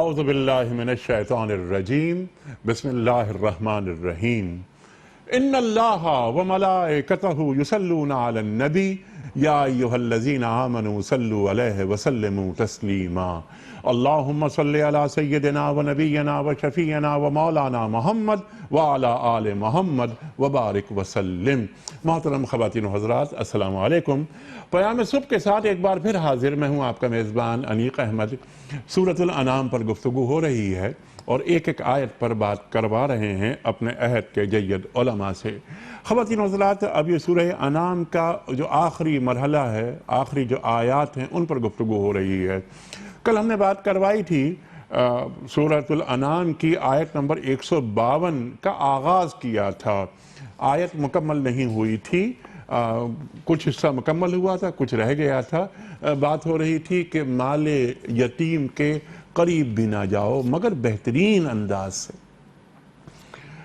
اعوذ باللہ من الشیطان الرجیم بسم اللہ الرحمن الرحیم ان اللہ وملائکتہ یصلون علی النبی یا ایہا الذین آمنوا صلوا علیہ وسلموا تسلیما اللہم صلی علی سیدنا و نبینا و شفیعنا و مولانا محمد وعلی آل محمد وبارک وسلم۔ محترم خواتین و حضرات، السلام علیکم۔ پیام صبح کے ساتھ ایک بار پھر حاضر میں ہوں، آپ کا میزبان انیق احمد۔ سورۃ الانعام پر گفتگو ہو رہی ہے اور ایک ایک آیت پر بات کروا رہے ہیں اپنے عہد کے جید علماء سے۔ خواتین و حضرات، اب یہ سورہ انعام کا جو آخری مرحلہ ہے، آخری جو آیات ہیں، ان پر گفتگو ہو رہی ہے۔ کل ہم نے بات کروائی تھی سورۃ الانعام کی آیت نمبر 152 کا آغاز کیا تھا۔ آیت مکمل نہیں ہوئی تھی، کچھ حصہ مکمل ہوا تھا، کچھ رہ گیا تھا۔ بات ہو رہی تھی کہ مال یتیم کے قریب بھی نہ جاؤ مگر بہترین انداز سے۔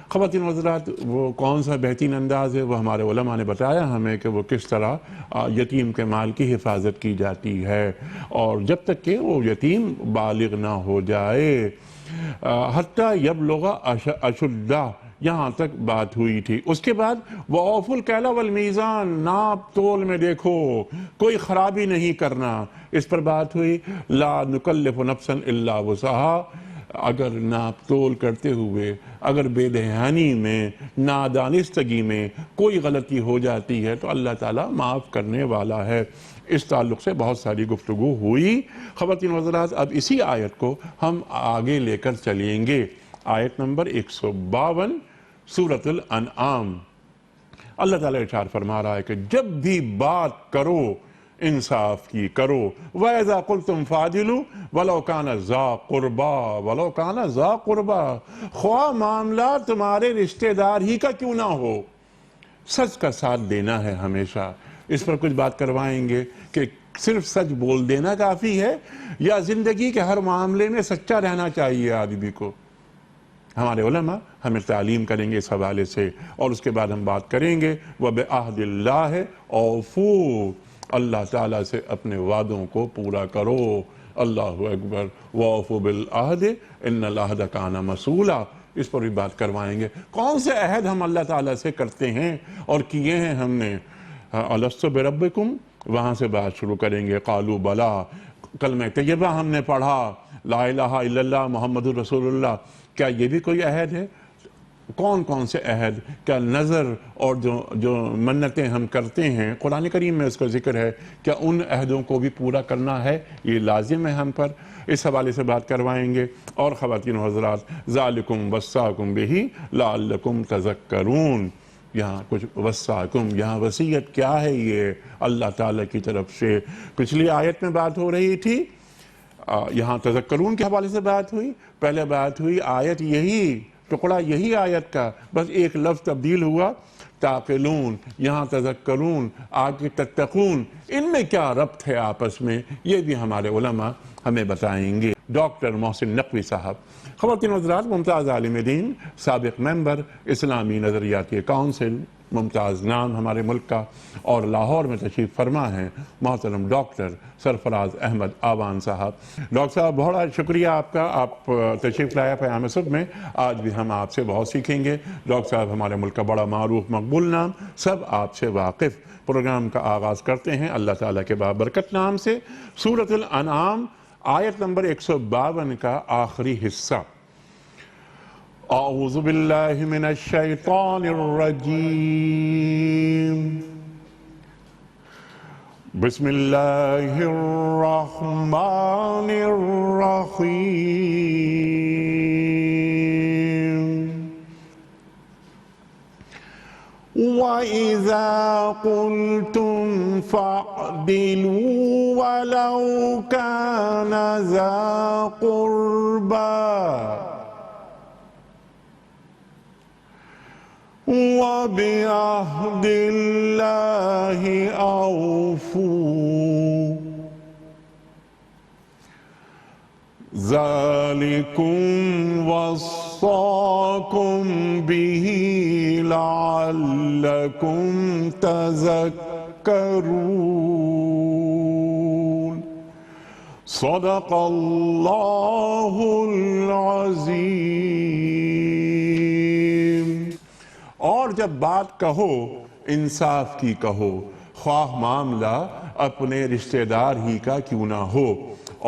خواتین و حضرات، وہ کون سا بہترین انداز ہے؟ وہ ہمارے علماء نے بتایا ہمیں کہ وہ کس طرح یتیم کے مال کی حفاظت کی جاتی ہے، اور جب تک کہ وہ یتیم بالغ نہ ہو جائے، حتیٰ یبلغ اشدہ، یہاں تک بات ہوئی تھی۔ اس کے بعد وَأَوْفُوا الْكَيْلَ وَالْمِيزَانَ، ناپ تول میں دیکھو، کوئی خرابی نہیں کرنا، اس پر بات ہوئی۔ لَا نُكَلِّفُ نَفْسًا إِلَّا وُسْعَهَا، اگر ناپ تول کرتے ہوئے، اگر بے دہانی میں، نادانستگی میں کوئی غلطی ہو جاتی ہے تو اللہ تعالیٰ معاف کرنے والا ہے۔ اس تعلق سے بہت ساری گفتگو ہوئی۔ خواتین و حضرات، اب اسی آیت کو ہم آگے لے کر چلیں گے۔ آیت نمبر 152 سورۃ الانعام۔ اللہ تعالیٰ ارشاد فرما رہا ہے کہ جب بھی بات کرو انصاف کی کرو۔ وَإِذَا قُلْتُمْ فَعْدِلُوا وَلَوْ كَانَ ذَا قُرْبَى، وَلَوْ كَانَ ذَا قُرْبَى، خواہ معاملہ تمہارے رشتہ دار ہی کا کیوں نہ ہو، سچ کا ساتھ دینا ہے ہمیشہ۔ اس پر کچھ بات کروائیں گے کہ صرف سچ بول دینا کافی ہے یا زندگی کے ہر معاملے میں سچا رہنا چاہیے آدمی کو۔ ہمارے علماء ہمیں تعلیم کریں گے اس حوالے سے، اور اس کے بعد ہم بات کریں گے وَبِعَهْدِ اللَّهِ أَوْفُوا، اللہ تعالیٰ سے اپنے وعدوں کو پورا کرو۔ اللہ اکبر۔ وَأَوْفُوا بِالْعَهْدِ إِنَّ الْعَهْدَ كَانَ مَسْئُولًا، اس پر بھی بات کروائیں گے۔ کون سے عہد ہم اللہ تعالیٰ سے کرتے ہیں اور کیے ہیں ہم نے؟ أَلَسْتُ بِرَبِّكُمْ، وہاں سے بات شروع کریں گے۔ قَالُوا بَلَىٰ، کلمہ طیبہ ہم نے پڑھا، لا الہ الا اللہ محمد رسول اللہ، کیا یہ بھی کوئی عہد ہے؟ کون کون سے عہد؟ کیا نظر اور جو منتیں ہم کرتے ہیں، قرآن کریم میں اس کا ذکر ہے، کیا ان عہدوں کو بھی پورا کرنا ہے؟ یہ لازم ہے ہم پر۔ اس حوالے سے بات کروائیں گے۔ اور خواتین و حضرات، ذالکم وصاکم بہ لعلکم تذکرون، یہاں کچھ وصاکم، یہاں وصیت کیا ہے؟ یہ اللہ تعالیٰ کی طرف سے۔ پچھلی آیت میں بات ہو رہی تھی، یہاں تذکرون کے حوالے سے بات ہوئی۔ پہلے بات ہوئی آیت یہی، ٹکڑا یہی آیت کا، بس ایک لفظ تبدیل ہوا، تعقلون، یہاں تذکرون، آگے تتقون۔ ان میں کیا ربط ہے آپس میں؟ یہ بھی ہمارے علماء ہمیں بتائیں گے۔ ڈاکٹر محسن نقوی صاحب، خواتین و حضرات، ممتاز عالم دین، سابق ممبر اسلامی نظریاتی کونسل، ممتاز نام ہمارے ملک کا، اور لاہور میں تشریف فرما ہیں محترم ڈاکٹر سرفراز احمد آوان صاحب۔ ڈاکٹر صاحب، بہت شکریہ آپ کا، آپ تشریف لائے پیام صبح میں۔ آج بھی ہم آپ سے بہت سیکھیں گے۔ ڈاکٹر صاحب ہمارے ملک کا بڑا معروف مقبول نام، سب آپ سے واقف۔ پروگرام کا آغاز کرتے ہیں اللہ تعالیٰ کے بابرکت نام سے۔ سورۃ الانعام آیت نمبر 152 کا آخری حصہ۔ اعوذ باللہ من الشیطان الرجیم، بسم اللہ الرحمن الرحیم۔ وَإِذَا قُلْتُمْ فَاعْدِلُوا وَلَوْ كَانَ ذَا قُرْبَى وَبِعَهْدِ اللَّهِ أَوْفُوا ذَلِكُمْ وَصَّاكُمْ بِهِ لَعَلَّكُمْ تَذَكَّرُونَ۔ صدق اللہ العظیم۔ اور جب بات کہو انصاف کی کہو، خواہ معاملہ اپنے رشتہ دار ہی کا کیوں نہ ہو،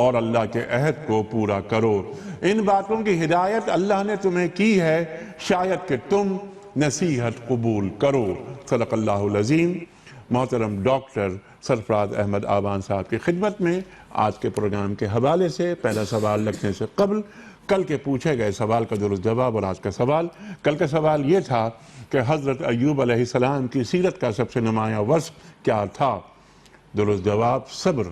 اور اللہ کے عہد کو پورا کرو۔ ان باتوں کی ہدایت اللہ نے تمہیں کی ہے، شاید کہ تم نصیحت قبول کرو۔ صدق اللہ العظیم۔ محترم ڈاکٹر سرفراز احمد آبان صاحب کی خدمت میں آج کے پروگرام کے حوالے سے پہلا سوال رکھنے سے قبل کل کے پوچھے گئے سوال کا درست جواب اور آج کا سوال۔ کل کا سوال یہ تھا کہ حضرت ایوب علیہ السلام کی سیرت کا سب سے نمایاں وصف کیا تھا؟ درست جواب صبر۔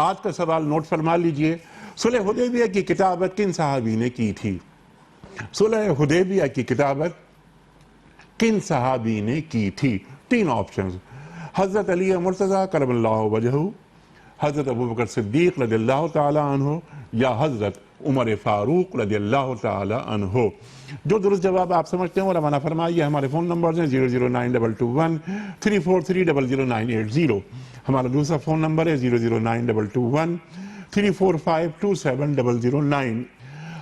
آج کا سوال نوٹ فرما لیجئے، صلح حدیبیہ کی کتابت کن صحابی نے کی تھی؟ صلح حدیبیہ کی کتابت کن صحابی نے کی تھی؟ تین آپشنز: حضرت علی مرتضیٰ کرم اللہ وجہہ، حضرت ابوبکر صدیق رضی اللہ تعالی عنہ، یا حضرت عمر فاروق رضی اللہ تعالی عنہ۔ جو درست جواب آپ سمجھتے ہیں وہ روانہ فرمائیے۔ ہمارے فون نمبرز ہیں 009221343000980، ہمارا دوسرا فون نمبر ہے 0092213452709،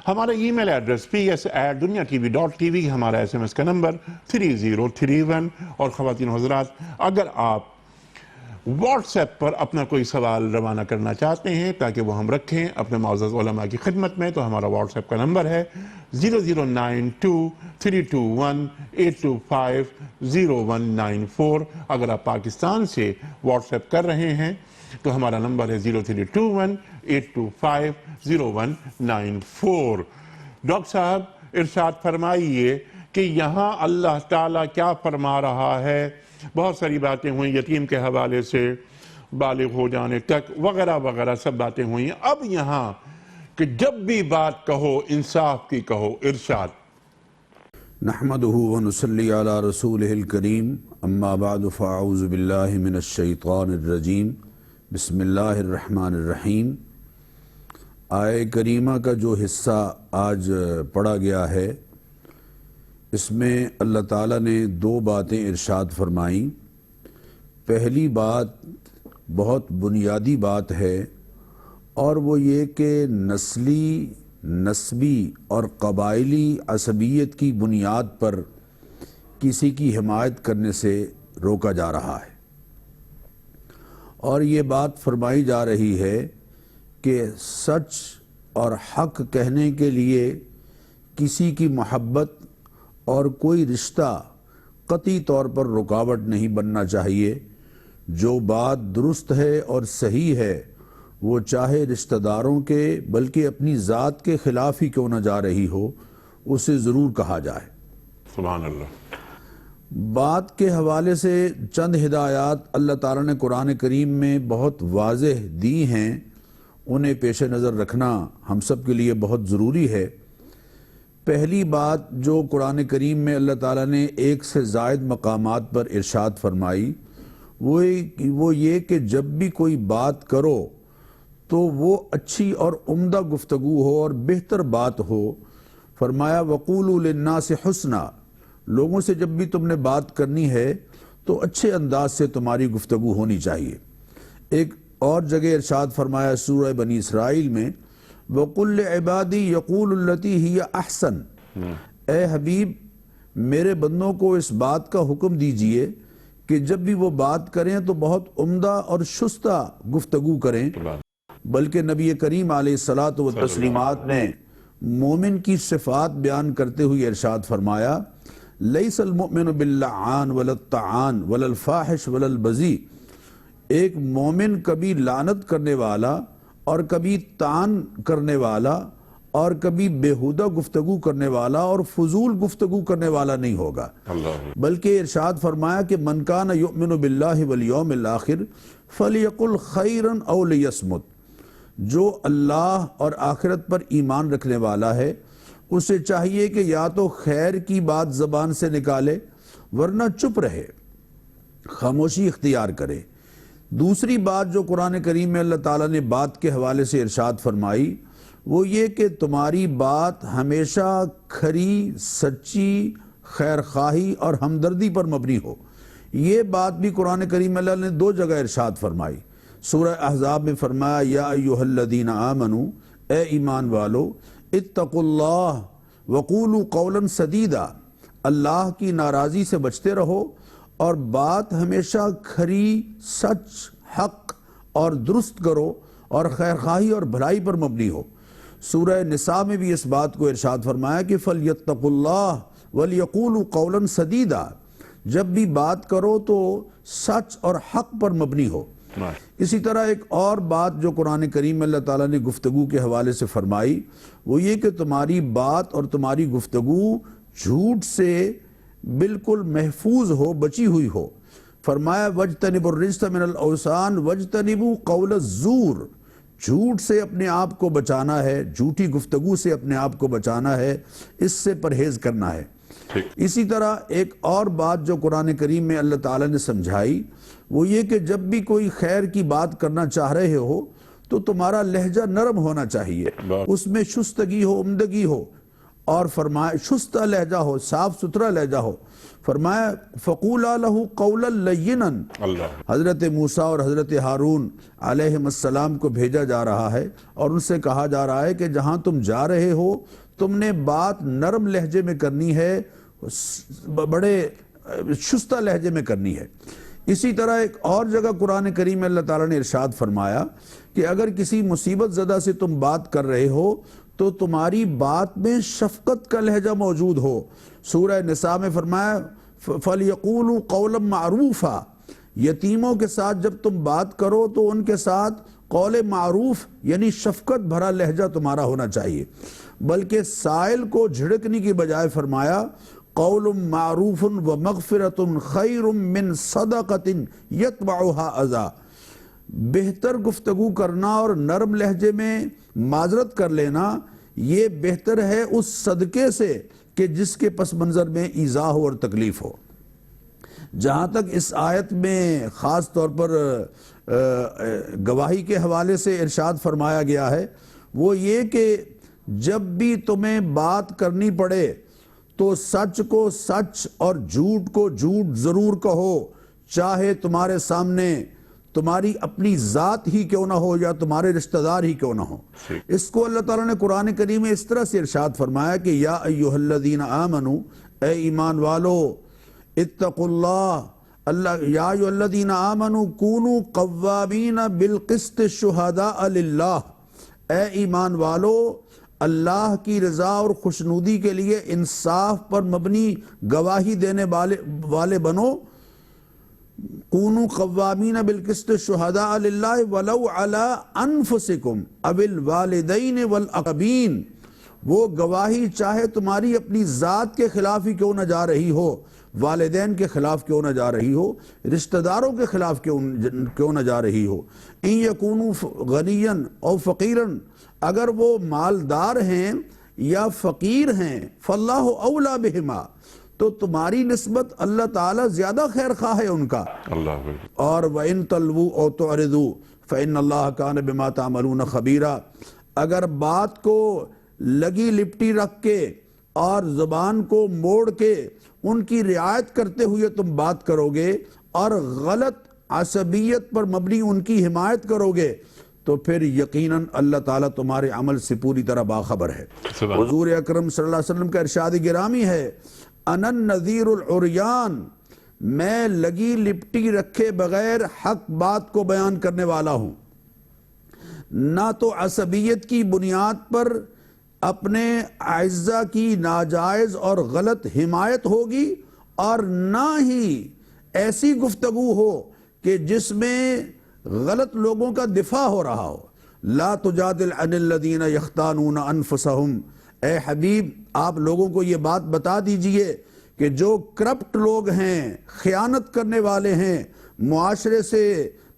ہمارا ای میل ایڈریس ps@duniatv.tv، ہمارا SMS کا نمبر 3031۔ اور خواتین و حضرات، اگر آپ واٹس ایپ پر اپنا کوئی سوال روانہ کرنا چاہتے ہیں تاکہ وہ ہم رکھیں اپنے معزز علماء کی خدمت میں، تو ہمارا واٹس ایپ کا نمبر ہے 009232182500194۔ اگر آپ پاکستان سے واٹس ایپ کر رہے ہیں تو ہمارا نمبر ہے 032182500194۔ ڈاکٹر صاحب ارشاد فرمائیے کہ یہاں اللہ تعالیٰ کیا فرما رہا ہے؟ بہت ساری باتیں ہوئیں یتیم کے حوالے سے بالغ ہو جانے تک وغیرہ وغیرہ سب باتیں ہوئی ہیں۔ اب یہاں کہ جب بھی بات کہو انصاف کی کہو، ارشاد نحمده ونصلی علی رسولہ الکریم، اما بعد فاعوذ باللہ من الشیطان الرجیم، بسم اللہ الرحمن الرحیم۔ آیہ کریمہ کا جو حصہ آج پڑھا گیا ہے، اس میں اللہ تعالیٰ نے دو باتیں ارشاد فرمائیں۔ پہلی بات بہت بنیادی بات ہے، اور وہ یہ کہ نسلی، نسبی اور قبائلی عصبیت کی بنیاد پر کسی کی حمایت کرنے سے روکا جا رہا ہے، اور یہ بات فرمائی جا رہی ہے کہ سچ اور حق کہنے کے لیے کسی کی محبت اور کوئی رشتہ قطعی طور پر رکاوٹ نہیں بننا چاہیے۔ جو بات درست ہے اور صحیح ہے، وہ چاہے رشتہ داروں کے بلکہ اپنی ذات کے خلاف ہی کیوں نہ جا رہی ہو، اسے ضرور کہا جائے۔ سبحان اللہ۔ بات کے حوالے سے چند ہدایات اللہ تعالیٰ نے قرآن کریم میں بہت واضح دی ہیں، انہیں پیش نظر رکھنا ہم سب کے لیے بہت ضروری ہے۔ پہلی بات جو قرآن کریم میں اللہ تعالیٰ نے ایک سے زائد مقامات پر ارشاد فرمائی، وہ یہ کہ جب بھی کوئی بات کرو تو وہ اچھی اور عمدہ گفتگو ہو اور بہتر بات ہو۔ فرمایا وَقُولُوا لِلنَّاسِ حُسْنًا، لوگوں سے جب بھی تم نے بات کرنی ہے تو اچھے انداز سے تمہاری گفتگو ہونی چاہیے۔ ایک اور جگہ ارشاد فرمایا سورہ بنی اسرائیل میں وَقُلْ لِعِبَادِي يَقُولُ الَّتِي هِيَ أَحْسَنُ، اے حبیب میرے بندوں کو اس بات کا حکم دیجئے کہ جب بھی وہ بات کریں تو بہت عمدہ اور شستہ گفتگو کریں۔ بلکہ نبی کریم علیہ الصلاۃ والتسلیمات نے مومن کی صفات بیان کرتے ہوئے ارشاد فرمایا لیس المؤمن باللعان ولا الطعان ولا الفاحش ولا البذیء، ایک مومن کبھی لعنت کرنے والا اور کبھی طعن کرنے والا اور کبھی بیہودہ گفتگو کرنے والا اور فضول گفتگو کرنے والا نہیں ہوگا، بلکہ ارشاد فرمایا کہ من کان یؤمن باللہ والیوم الآخر فلیقل خیرا او لیصمت، جو اللہ اور آخرت پر ایمان رکھنے والا ہے اسے چاہیے کہ یا تو خیر کی بات زبان سے نکالے ورنہ چپ رہے، خاموشی اختیار کرے۔ دوسری بات جو قرآن کریم میں اللہ تعالیٰ نے بات کے حوالے سے ارشاد فرمائی وہ یہ کہ تمہاری بات ہمیشہ کھری، سچی، خیر خواہی اور ہمدردی پر مبنی ہو۔ یہ بات بھی قرآن کریم میں اللہ نے دو جگہ ارشاد فرمائی، سورہ احزاب میں فرمایا یا ایھا الذین آمنوا، اے ایمان والو، اتقوا اللہ وقولوا قولا سدیدا، اللہ کی ناراضی سے بچتے رہو اور بات ہمیشہ کھری، سچ، حق اور درست کرو اور خیرخواہی اور بھلائی پر مبنی ہو۔ سورہ نساء میں بھی اس بات کو ارشاد فرمایا کہ فَلْيَتَّقُوا اللَّهَ وَلْيَقُولُوا قَوْلًا سَدِيدًا، جب بھی بات کرو تو سچ اور حق پر مبنی ہو۔ اسی طرح ایک اور بات جو قرآن کریم میں اللہ تعالیٰ نے گفتگو کے حوالے سے فرمائی، وہ یہ کہ تمہاری بات اور تمہاری گفتگو جھوٹ سے بالکل محفوظ ہو، بچی ہوئی ہو۔ فرمایا وَاجْتَنِبُوا الرِّجْسَ مِنَ الْأَوْثَانِ وَاجْتَنِبُوا قَوْلَ الزُّورِ، جھوٹ سے اپنے آپ کو بچانا ہے، جھوٹی گفتگو سے اپنے آپ کو بچانا ہے، اس سے پرہیز کرنا ہے۔ اسی طرح ایک اور بات جو قرآن کریم میں اللہ تعالیٰ نے سمجھائی، وہ یہ کہ جب بھی کوئی خیر کی بات کرنا چاہ رہے ہو تو تمہارا لہجہ نرم ہونا چاہیے، اس میں شستگی ہو، عمدگی ہو، اور فرمایا شستہ لہجہ ہو، صاف ستھرا لہجہ ہو۔ فرمایا فَقُولَا لَهُ قَوْلًا لَيِّنًا، حضرت موسیٰ اور حضرت ہارون علیہ السلام کو بھیجا جا رہا ہے اور ان سے کہا جا رہا ہے کہ جہاں تم جا رہے ہو تم نے بات نرم لہجے میں کرنی ہے، بڑے شستہ لہجے میں کرنی ہے۔ اسی طرح ایک اور جگہ قرآن کریم میں اللہ تعالیٰ نے ارشاد فرمایا کہ اگر کسی مصیبت زدہ سے تم بات کر رہے ہو تو تمہاری بات میں شفقت کا لہجہ موجود ہو۔ سورہ نساء میں فرمایا فَلْيَقُولُوا قَوْلًا مَعْرُوفًا، یتیموں کے ساتھ جب تم بات کرو تو ان کے ساتھ قول معروف یعنی شفقت بھرا لہجہ تمہارا ہونا چاہیے، بلکہ سائل کو جھڑکنے کی بجائے فرمایا قول معروف ومغفرۃ خیر من صدقۃ یتبعها اذی، بہتر گفتگو کرنا اور نرم لہجے میں معذرت کر لینا یہ بہتر ہے اس صدقے سے کہ جس کے پس منظر میں ایذا ہو اور تکلیف ہو۔ جہاں تک اس آیت میں خاص طور پر گواہی کے حوالے سے ارشاد فرمایا گیا ہے وہ یہ کہ جب بھی تمہیں بات کرنی پڑے تو سچ کو سچ اور جھوٹ کو جھوٹ ضرور کہو، چاہے تمہارے سامنے تمہاری اپنی ذات ہی کیوں نہ ہو یا تمہارے رشتہ دار ہی کیوں نہ ہو۔ اس کو اللہ تعالیٰ نے قرآن کریم میں اس طرح سے ارشاد فرمایا کہ یا ایھا الذین آمنوا، اے ایمان والو، اتقوا اللہ، یا ایھا الذین آمنوا کونوا قوامین بالقسط شہداء للہ، اے ایمان والو اللہ کی رضا اور خوشنودی کے لیے انصاف پر مبنی گواہی دینے والے بنو۔ کونوا قوامین بالقسط شہداء للہ ولو علی انفسکم او الوالدین والاقربین، وہ گواہی چاہے تمہاری اپنی ذات کے خلاف ہی کیوں نہ جا رہی ہو، والدین کے خلاف کیوں نہ جا رہی ہو، رشتہ داروں کے خلاف کیوں نہ جا رہی ہو۔ ان یکونوا غنیا او فقیرا، اگر وہ مالدار ہیں یا فقیر ہیں، فاللہ اولیٰ بہما، تو تمہاری نسبت اللہ تعالیٰ زیادہ خیر خواہ ہے ان کا۔ اور وَإِن تَلْوُوا أَوْ تُعْرِضُوا فَإِنَّ اللَّهَ كَانَ بِمَا تَعْمَلُونَ خَبِيرًا، اگر بات کو لگی لپٹی رکھ کے اور زبان کو موڑ کے ان کی رعایت کرتے ہوئے تم بات کرو گے اور غلط عصبیت پر مبنی ان کی حمایت کرو گے تو پھر یقیناً اللہ تعالیٰ تمہارے عمل سے پوری طرح باخبر ہے۔ حضور اکرم صلی اللہ علیہ وسلم کا ارشاد گرامی ہے انا النذیر العریان، میں لگی لپٹی رکھے بغیر حق بات کو بیان کرنے والا ہوں، نہ تو عصبیت کی بنیاد پر اپنے اعزہ کی ناجائز اور غلط حمایت ہوگی اور نہ ہی ایسی گفتگو ہو کہ جس میں غلط لوگوں کا دفاع ہو رہا ہو۔ لا تجادل عن الذین یختانون انفسہم، اے حبیب آپ لوگوں کو یہ بات بتا دیجئے کہ جو کرپٹ لوگ ہیں، خیانت کرنے والے ہیں، معاشرے سے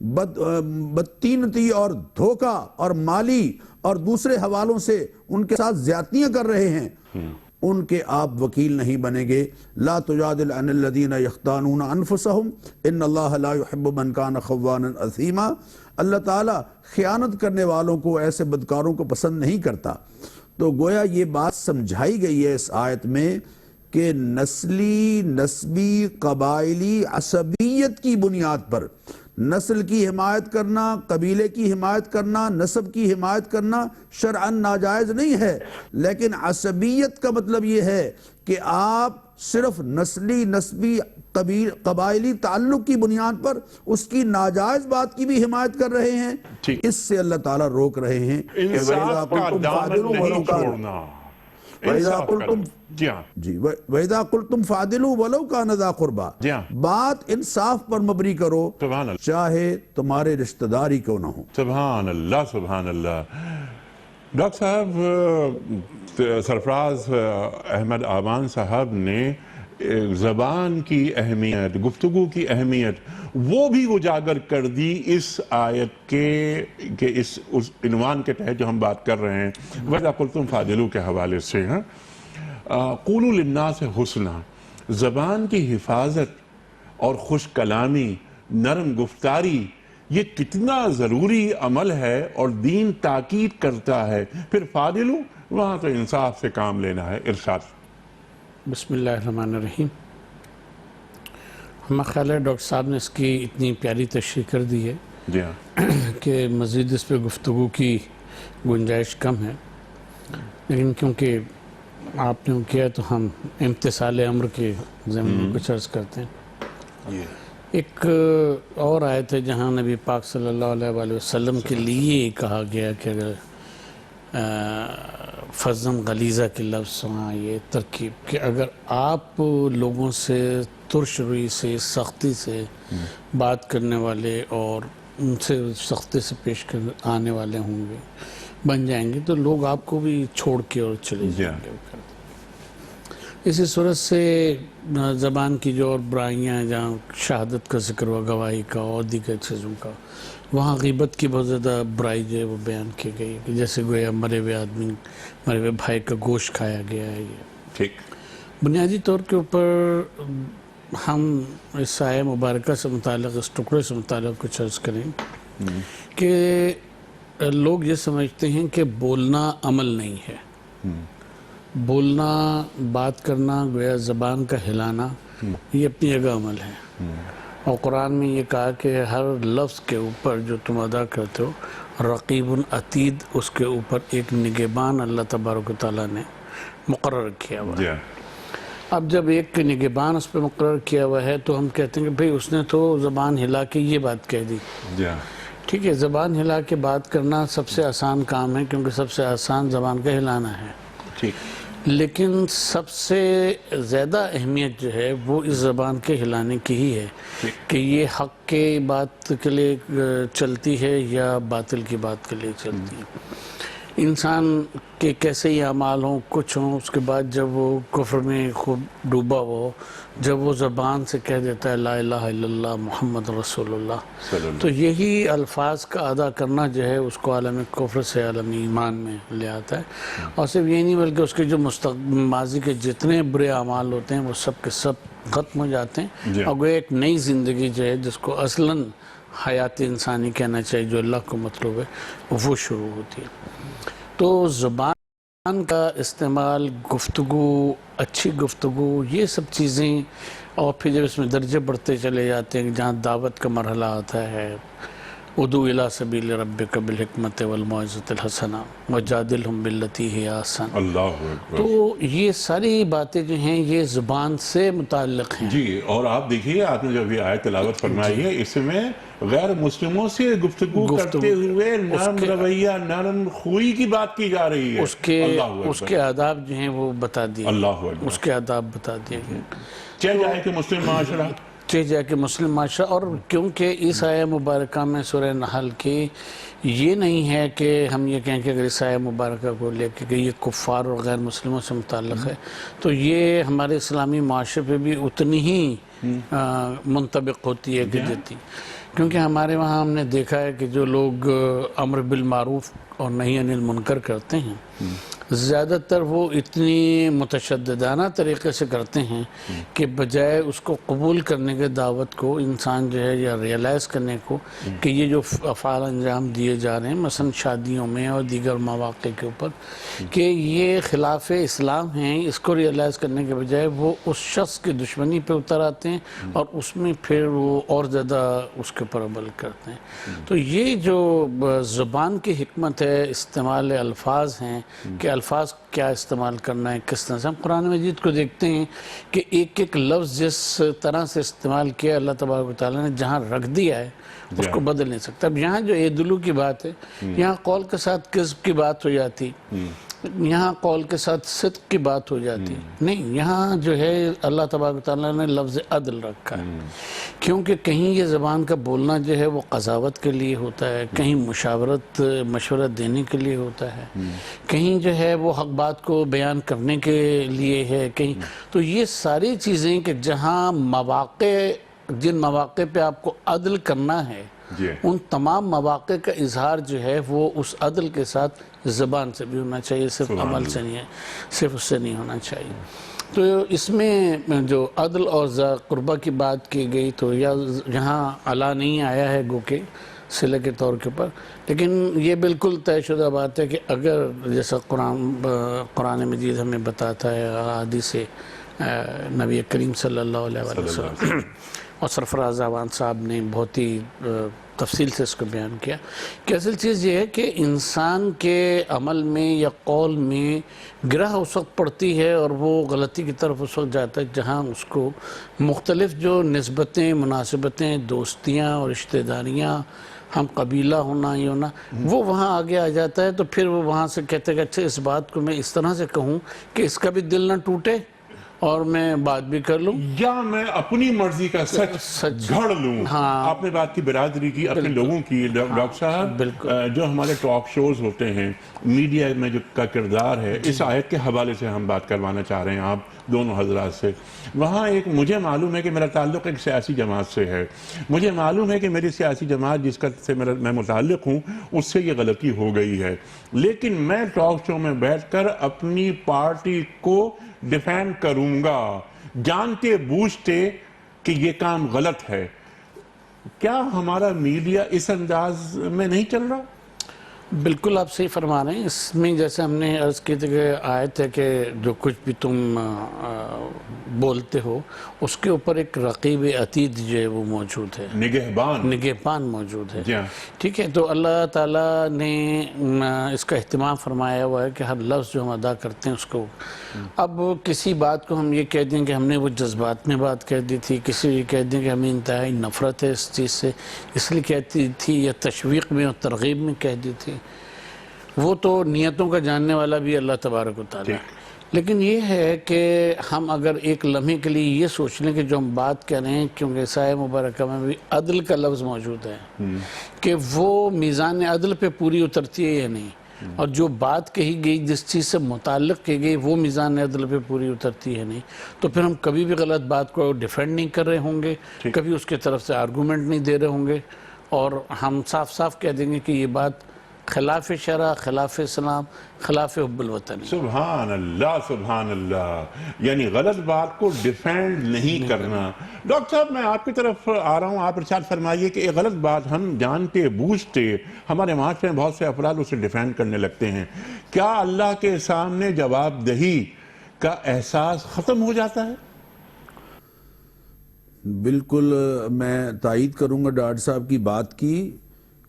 بدتینتی اور دھوکہ اور مالی اور دوسرے حوالوں سے ان کے ساتھ زیادتیاں کر رہے ہیں، ان کے آپ وکیل نہیں بنیں گے۔ لا تجادل عن الذین یختانون انفسہم ان اللہ لا يحب من کان خوانا اثیما، اللہ تعالیٰ خیانت کرنے والوں کو، ایسے بدکاروں کو پسند نہیں کرتا۔ تو گویا یہ بات سمجھائی گئی ہے اس آیت میں کہ نسلی، نسبی، قبائلی عصبیت کی بنیاد پر نسل کی حمایت کرنا، قبیلے کی حمایت کرنا، نسب کی حمایت کرنا شرعاً ناجائز نہیں ہے، لیکن عصبیت کا مطلب یہ ہے کہ آپ صرف نسبی قبائلی تعلق کی بنیاد پر اس کی ناجائز بات کی بھی حمایت کر رہے ہیں۔ اس سے اللہ تعالیٰ روک رہے ہیں کہ انصاف کا دامن نہیں چھوڑنا، انصاف کا، جی ہاں جی وَإِذَا قُلْتُمْ فَعْدِلُوا وَلَوْ كَانَ ذَا قُرْبَى، جی ہاں، بات انصاف پر مبنی کرو سبحان اللہ، چاہے تمہارے رشتہ داری کیوں نہ ہو۔ سبحان اللہ، سبحان اللہ۔ ڈاکٹر صاحب، سرفراز احمد آبان صاحب نے زبان کی اہمیت، گفتگو کی اہمیت وہ بھی اجاگر کر دی اس آیت کے اس عنوان کے تحت جو ہم بات کر رہے ہیں، وَإِذَا قُلْتُمْ فَعْدِلُوا کے حوالے سے ہیں۔ قُولُوا لِلنَّاسِ حُسْنًا، زبان کی حفاظت اور خوش کلامی، نرم گفتاری، یہ کتنا ضروری عمل ہے اور دین تاکید کرتا ہے۔ پھر فاضلو، وہاں تو انصاف سے کام لینا ہے۔ ارشاد۔ بسم اللہ الرحمن الرحیم۔ ہمارا خیال ہے ڈاکٹر صاحب نے اس کی اتنی پیاری تشریح کر دی ہے جی ہاں، کہ مزید اس پہ گفتگو کی گنجائش کم ہے، لیکن کیونکہ آپ نے کیا تو ہم امتثال امر کے ضمن میں کچھ عرض کرتے ہیں۔ ایک اور آیت ہے جہاں نبی پاک صلی اللہ علیہ وآلہ وسلم کے لیے کہا گیا کہ اگر فظًا غلیظہ کے لفظ وہاں یہ ترکیب کہ اگر آپ لوگوں سے ترش روی سے، سختی سے بات کرنے والے اور ان سے سختی سے پیش کر آنے والے ہوں گے، بن جائیں گے، تو لوگ آپ کو بھی چھوڑ کے اور چلے جائیں گے۔ اسی صورت سے زبان کی جو اور برائیاں ہیں، جہاں شہادت کا ذکر ہوا، گواہی کا اور دیگر چیزوں کا، وہاں غیبت کی بہت زیادہ برائی جو ہے وہ بیان کی گئی کہ جیسے گویا مرے ہوئے آدمی، مرے ہوئے بھائی کا گوشت کھایا گیا ہے۔ یہ ٹھیک، بنیادی طور کے اوپر ہم اس آیہ مبارکہ سے متعلق، اس ٹکڑے سے متعلق کچھ عرض کریں کہ لوگ یہ سمجھتے ہیں کہ بولنا عمل نہیں ہے، بولنا، بات کرنا، گویا زبان کا ہلانا، یہ اپنی جگہ عمل ہے، اور قرآن میں یہ کہا کہ ہر لفظ کے اوپر جو تم ادا کرتے ہو رقیب عتید، اس کے اوپر ایک نگہبان اللہ تبارک و تعالیٰ نے مقرر کیا ہوا ہے۔ اب جب ایک نگہبان اس پہ مقرر کیا ہوا ہے تو ہم کہتے ہیں کہ بھئی اس نے تو زبان ہلا کے یہ بات کہہ دی۔ ٹھیک ہے، زبان ہلا کے بات کرنا سب سے آسان کام ہے، کیونکہ سب سے آسان زبان کا ہلانا ہے۔ ٹھیک، لیکن سب سے زیادہ اہمیت جو ہے وہ اس زبان کے ہلانے کی ہی ہے کہ یہ حق کے بات کے لیے چلتی ہے یا باطل کی بات کے لیے چلتی ہے۔ انسان کے کیسے ہی اعمال ہوں، کچھ ہوں، اس کے بعد جب وہ کفر میں خوب ڈوبا ہو، جب وہ زبان سے کہہ دیتا ہے لا الہ الا اللہ محمد رسول اللہ، تو یہی الفاظ کا ادا کرنا جو ہے اس کو عالم کفر سے عالم ایمان میں لے آتا ہے۔ اور صرف یہ نہیں بلکہ اس کے جو ماضی کے جتنے برے اعمال ہوتے ہیں وہ سب کے سب ختم ہو جاتے ہیں، اور وہ ایک نئی زندگی جو ہے جس کو اصلاً حیات انسانی کہنا چاہیے، جو اللہ کو مطلوب ہے، وہ شروع ہوتی ہے۔ تو زبان کا استعمال، گفتگو، اچھی گفتگو، یہ سب چیزیں، اور پھر جب اس میں درجے بڑھتے چلے جاتے ہیں جہاں دعوت کا مرحلہ آتا ہے، ادعو الی سبیل ربک بالحکمت والموعظۃ الحسنہ وجادلہم باللتی ہی احسن۔ اللہ اکبر۔ تو یہ ساری باتیں جو ہیں یہ زبان سے متعلق ہیں۔ جی، اور آپ دیکھیے، آپ نے جب یہ آیت تلاوت فرمائی ہے، اس میں غیر مسلموں سے گفتگو کرتے ہوئے نرم رویہ، نرم خوئی کی بات کی جا رہی ہے۔ اس کے آداب جو ہیں وہ بتا دیے، اللہ اکبر، اس کے آداب بتا دیے گئے، چاہے جائے کہ مسلم معاشرہ، چاہے جائے کہ مسلم معاشرہ۔ اور کیونکہ اس آیہ مبارکہ میں سورہ نحل کی یہ نہیں ہے کہ ہم یہ کہیں کہ اگر اس آیہ مبارکہ کو لے کے کہ یہ کفار اور غیر مسلموں سے متعلق ہے، تو یہ ہمارے اسلامی معاشرے پہ بھی اتنی ہی منطبق ہوتی ہے کہ جتنی، کیونکہ ہمارے وہاں ہم نے دیکھا ہے کہ جو لوگ امر بالمعروف اور نہی عن المنکر کرتے ہیں زیادہ تر وہ اتنی متشددانہ طریقے سے کرتے ہیں کہ بجائے اس کو قبول کرنے کے دعوت کو انسان جو ہے یا ریئلائز کرنے کو کہ یہ جو افعال انجام دیے جا رہے ہیں مثلا شادیوں میں اور دیگر مواقع کے اوپر کہ یہ خلاف اسلام ہیں، اس کو ریئلائز کرنے کے بجائے وہ اس شخص کی دشمنی پہ اتر آتے ہیں اور اس میں پھر وہ اور زیادہ اس کے اوپر عمل کرتے ہیں۔ تو یہ جو زبان کی حکمت ہے، استعمال الفاظ ہیں کہ الفاظ کیا استعمال کرنا ہے، کس طرح سے ہم قرآن مجید کو دیکھتے ہیں کہ ایک ایک لفظ جس طرح سے استعمال کیا اللہ تبارک و تعالیٰ نے جہاں رکھ دیا ہے اس کو بدل نہیں سکتا۔ اب یہاں جو عدلو کی بات ہے، یہاں قول کے ساتھ کذب کی بات ہو جاتی، یہاں قول کے ساتھ صدق کی بات ہو جاتی، نہیں، یہاں جو ہے اللہ تبارک و تعالیٰ نے لفظ عدل رکھا ہے، کیونکہ کہیں یہ زبان کا بولنا جو ہے وہ قضاوت کے لیے ہوتا ہے، کہیں مشورہ دینے کے لیے ہوتا ہے، کہیں جو ہے وہ حق بات کو بیان کرنے کے لیے ہے، کہیں تو یہ ساری چیزیں کہ جہاں جن مواقع پہ آپ کو عدل کرنا ہے ان تمام مواقع کا اظہار جو ہے وہ اس عدل کے ساتھ زبان سے بھی ہونا چاہیے، صرف عمل سے نہیں ہے، صرف اس سے نہیں ہونا چاہیے۔ تو اس میں جو عدل اور ذی قربہ کی بات کی گئی تو یہاں علا نہیں آیا ہے گو کہ صلہ کے طور کے اوپر، لیکن یہ بالکل طے شدہ بات ہے کہ اگر جیسا قرآن مجید ہمیں بتاتا ہے، حدیث نبی کریم صلی اللہ علیہ وسلم اور سرفراز اعوان صاحب نے بہت ہی تفصیل سے اس کو بیان کیا کہ اصل چیز یہ ہے کہ انسان کے عمل میں یا قول میں گرہ اس وقت پڑتی ہے اور وہ غلطی کی طرف اس وقت جاتا ہے جہاں اس کو مختلف جو نسبتیں، مناسبتیں، دوستیاں اور رشتہ داریاں، ہم قبیلہ ہونا یہ ہونا، وہ وہاں آگے آ جاتا ہے، تو پھر وہ وہاں سے کہتے ہیں کہ اچھا اس بات کو میں اس طرح سے کہوں کہ اس کا بھی دل نہ ٹوٹے اور میں بات بھی کر لوں، یا میں اپنی مرضی کا سچ گھڑ لوں۔ آپ نے بات کی برادری کی، اپنے لوگوں کی۔ ڈاکٹر صاحب، جو ہمارے ٹاک شوز ہوتے ہیں، میڈیا میں جو کا کردار ہے، اس آیت کے حوالے سے ہم بات کروانا چاہ رہے ہیں آپ دونوں حضرات سے۔ وہاں مجھے معلوم ہے کہ میرا تعلق ایک سیاسی جماعت سے ہے، مجھے معلوم ہے کہ میری سیاسی جماعت جس کا سے میں متعلق ہوں اس سے یہ غلطی ہو گئی ہے، لیکن میں ٹاک شو میں بیٹھ کر اپنی پارٹی کو ڈیفینڈ کروں گا جانتے بوجھتے کہ یہ کام غلط ہے۔ کیا ہمارا میڈیا اس انداز میں نہیں چل رہا؟ بالکل آپ صحیح فرما رہے ہیں۔ اس میں جیسے ہم نے عرض کی تھی کہ آیت ہے کہ جو کچھ بھی تم بولتے ہو اس کے اوپر ایک رقیب عتید جو ہے وہ موجود ہے، نگہبان موجود ہے، ٹھیک ہے۔ تو اللہ تعالیٰ نے اس کا اہتمام فرمایا ہوا ہے کہ ہر لفظ جو ہم ادا کرتے ہیں اس کو، اب کسی بات کو ہم یہ کہہ دیں کہ ہم نے وہ جذبات میں بات کہہ دی تھی، کسی یہ کہہ دیں کہ ہمیں انتہائی نفرت ہے اس چیز سے اس لیے کہتی تھی، یا تشویق میں اور ترغیب میں کہہ دی تھی، وہ تو نیتوں کا جاننے والا بھی اللہ تبارک و تعالیٰ ہے۔ لیکن یہ ہے کہ ہم اگر ایک لمحے کے لیے یہ سوچ لیں کہ جو ہم بات کر رہے ہیں، کیونکہ سایہ مبارکہ میں بھی عدل کا لفظ موجود ہے، کہ وہ میزان عدل پہ پوری اترتی ہے یا نہیں، اور جو بات کہی گئی جس چیز سے متعلق کی گئی وہ میزان عدل پہ پوری اترتی ہے نہیں، تو پھر ہم کبھی بھی غلط بات کو ڈیفینڈ نہیں کر رہے ہوں گے، کبھی اس کے طرف سے آرگومنٹ نہیں دے رہے ہوں گے، اور ہم صاف صاف کہہ دیں گے کہ یہ بات خلاف شرع، خلاف اسلام، خلاف حب الوطن۔ سبحان اللہ، سبحان اللہ، یعنی غلط بات کو ڈیفینڈ نہیں کرنا۔ ڈاکٹر صاحب، میں آپ کی طرف آ رہا ہوں، آپ ارشاد فرمائیے کہ ایک غلط بات ہم جانتے بوجھتے ہمارے معاشرے میں بہت سے افراد اسے ڈیفینڈ کرنے لگتے ہیں، کیا اللہ کے سامنے جواب دہی کا احساس ختم ہو جاتا ہے؟ بالکل میں تائید کروں گا ڈاکٹر صاحب کی بات کی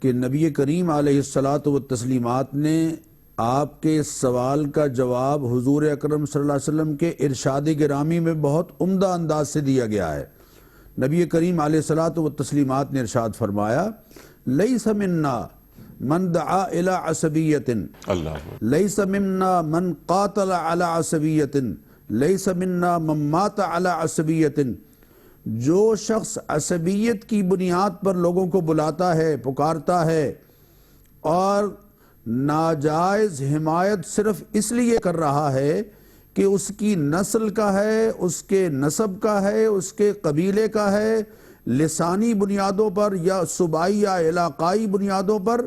کہ نبی کریم علیہ الصلاۃ والتسلیمات نے آپ کے سوال کا جواب حضور اکرم صلی اللہ علیہ وسلم کے ارشاد گرامی میں بہت عمدہ انداز سے دیا گیا ہے۔ نبی کریم علیہ الصلاۃ والتسلیمات نے ارشاد فرمایا، لیس منا من دعا الی عصبیت، لیس منا من قاتل علی عصبیت، لیس منا من مات علی عصبیت۔ جو شخص عصبیت کی بنیاد پر لوگوں کو بلاتا ہے، پکارتا ہے اور ناجائز حمایت صرف اس لیے کر رہا ہے کہ اس کی نسل کا ہے، اس کے نسب کا ہے، اس کے قبیلے کا ہے، لسانی بنیادوں پر یا صوبائی یا علاقائی بنیادوں پر،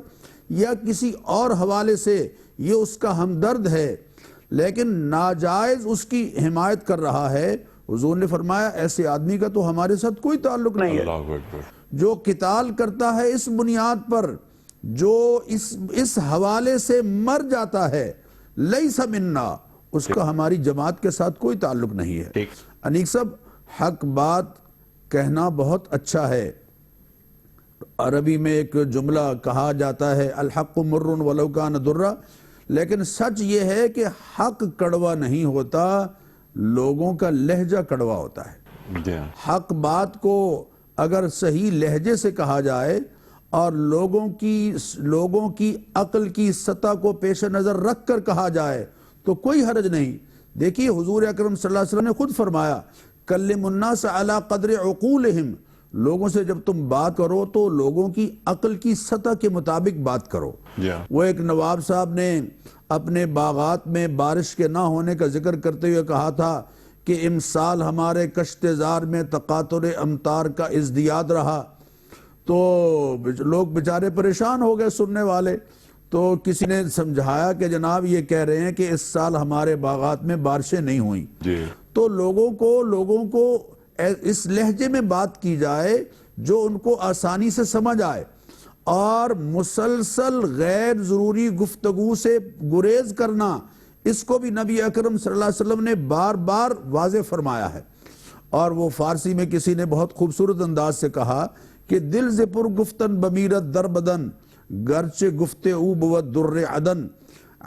یا کسی اور حوالے سے یہ اس کا ہمدرد ہے لیکن ناجائز اس کی حمایت کر رہا ہے، حضور نے فرمایا ایسے آدمی کا تو ہمارے ساتھ کوئی تعلق نہیں ہے۔ اللہ اکبر۔ جو قتال کرتا ہے اس بنیاد پر، جو اس حوالے سے مر جاتا ہے، لیس منا، اس کا ہماری جماعت کے ساتھ کوئی تعلق نہیں ہے۔ ٹھیک۔ انیق صاحب، حق بات کہنا بہت اچھا ہے۔ عربی میں ایک جملہ کہا جاتا ہے الحق مر ولو کان درا، لیکن سچ یہ ہے کہ حق کڑوا نہیں ہوتا، لوگوں کا لہجہ کڑوا ہوتا ہے۔ جی ہاں۔ حق بات کو اگر صحیح لہجے سے کہا جائے اور لوگوں کی عقل کی سطح کو پیش نظر رکھ کر کہا جائے تو کوئی حرج نہیں۔ دیکھیے حضور اکرم صلی اللہ علیہ وسلم نے خود فرمایا کلم الناس علی قدر عقولہم، لوگوں سے جب تم بات کرو تو لوگوں کی عقل کی سطح کے مطابق بات کرو۔ وہ ایک نواب صاحب نے اپنے باغات میں بارش کے نہ ہونے کا ذکر کرتے ہوئے کہا تھا کہ امسال ہمارے کشت زار میں تقاطر امطار کا ازدیاد رہا، تو لوگ بیچارے پریشان ہو گئے سننے والے، تو کسی نے سمجھایا کہ جناب یہ کہہ رہے ہیں کہ اس سال ہمارے باغات میں بارشیں نہیں ہوئیں۔ تو لوگوں کو اس لہجے میں بات کی جائے جو ان کو آسانی سے سمجھ آئے، اور مسلسل غیر ضروری گفتگو سے گریز کرنا، اس کو بھی نبی اکرم صلی اللہ علیہ وسلم نے بار بار واضح فرمایا ہے۔ اور وہ فارسی میں کسی نے بہت خوبصورت انداز سے کہا کہ دل ز پر گفتن بمیرت در بدن، گرچہ گفتے او بود در عدن،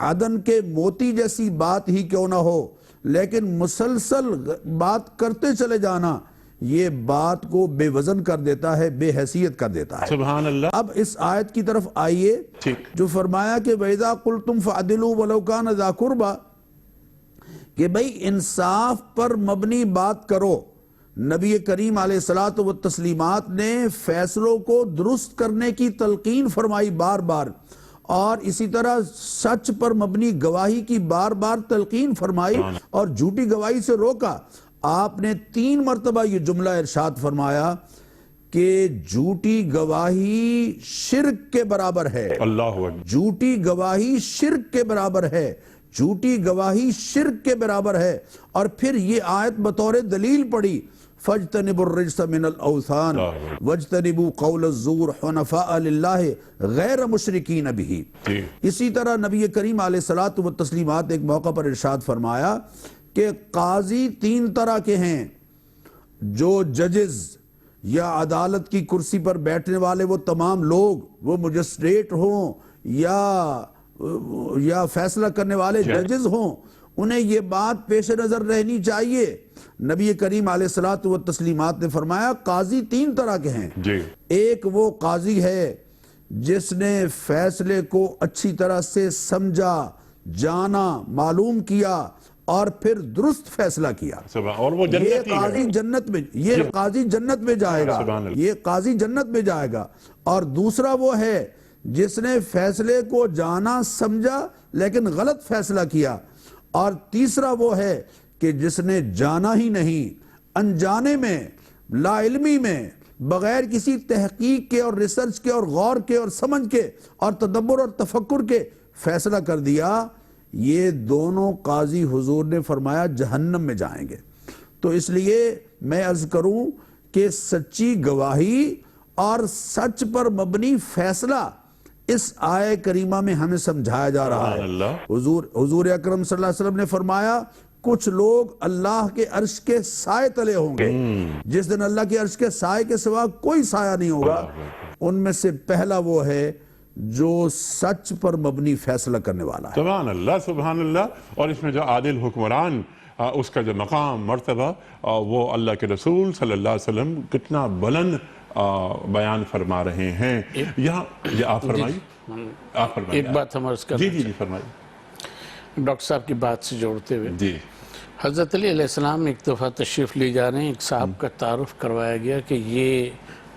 عدن کے موتی جیسی بات ہی کیوں نہ ہو لیکن مسلسل بات کرتے چلے جانا یہ بات کو بے وزن کر دیتا ہے، بے حیثیت کر دیتا ہے۔ سبحان اللہ۔ اب اس آیت کی طرف آئیے جو فرمایا کہ وَإِذَا قُلْتُمْ فَعْدِلُوا وَلَوْ كَانَ ذَا قُرْبَى، کہ بھئی انصاف پر مبنی بات کرو۔ نبی کریم علیہ الصلوۃ والتسلیمات نے فیصلوں کو درست کرنے کی تلقین فرمائی بار بار، اور اسی طرح سچ پر مبنی گواہی کی بار بار تلقین فرمائی اور جھوٹی گواہی سے روکا۔ آپ نے 3 مرتبہ یہ جملہ ارشاد فرمایا کہ جھوٹی گواہی شرک کے برابر ہے۔ اللہ اکبر۔ جھوٹی گواہی شرک کے برابر ہے، جھوٹی گواہی شرک کے برابر ہے۔ اور پھر یہ آیت بطور دلیل پڑی فَاجْتَنِبُوا الرِّجْسَ مِنَ الْأَوْثَانِ وَاجْتَنِبُوا قَوْلَ الزُّورِ حُنَفَاءَ لِلَّهِ غَيْرَ مُشْرِكِينَ بِهِ۔ اسی طرح نبی کریم علیہ الصلوۃ والتسلیمات ایک موقع پر ارشاد فرمایا کہ قاضی 3 طرح کے ہیں، جو ججز یا عدالت کی کرسی پر بیٹھنے والے وہ تمام لوگ، وہ مجسٹریٹ ہوں یا فیصلہ کرنے والے ججز ہوں، انہیں یہ بات پیش نظر رہنی چاہیے۔ نبی کریم علیہ الصلوۃ والتسلیمات نے فرمایا قاضی 3 طرح کے ہیں۔ ایک وہ قاضی ہے جس نے فیصلے کو اچھی طرح سے سمجھا، جانا، معلوم کیا اور پھر درست فیصلہ کیا، اور وہ یہ قاضی جنت میں، یہ قاضی جنت میں جائے گا، یہ قاضی جنت میں جائے گا۔ اور دوسرا وہ ہے جس نے فیصلے کو جانا، سمجھا لیکن غلط فیصلہ کیا۔ اور تیسرا وہ ہے کہ جس نے جانا ہی نہیں، انجانے میں، لا علمی میں، بغیر کسی تحقیق کے اور ریسرچ کے اور غور کے اور سمجھ کے اور تدبر اور تفکر کے فیصلہ کر دیا، یہ دونوں قاضی حضور نے فرمایا جہنم میں جائیں گے۔ تو اس لیے میں عرض کروں کہ سچی گواہی اور سچ پر مبنی فیصلہ اس آیہ کریمہ میں ہمیں سمجھایا جا رہا ہے۔ حضور اکرم صلی اللہ علیہ وسلم نے فرمایا کچھ لوگ اللہ کے عرش کے سائے تلے ہوں گے، جس دن اللہ کے عرش کے سائے کے سوا کوئی سایہ نہیں ہوگا۔ ان میں سے پہلا وہ ہے جو سچ پر مبنی فیصلہ کرنے والا ہے۔ سبحان اللہ، سبحان اللہ۔ اور اس میں جو عادل حکمران، اس کا جو مقام، مرتبہ، وہ اللہ کے رسول صلی اللہ علیہ وسلم کتنا بلند بیان فرما رہے ہیں۔ یہاں یہ آپ فرمائیے، آپ فرمائیے۔ ایک بات ہم عرض کرنا جی فرمائیے ڈاکٹر صاحب کی بات سے جوڑتے ہوئے، حضرت علی علیہ السلام ایک دفعہ تشریف لے جا رہے ہیں، ایک صاحب کا تعارف کروایا گیا کہ یہ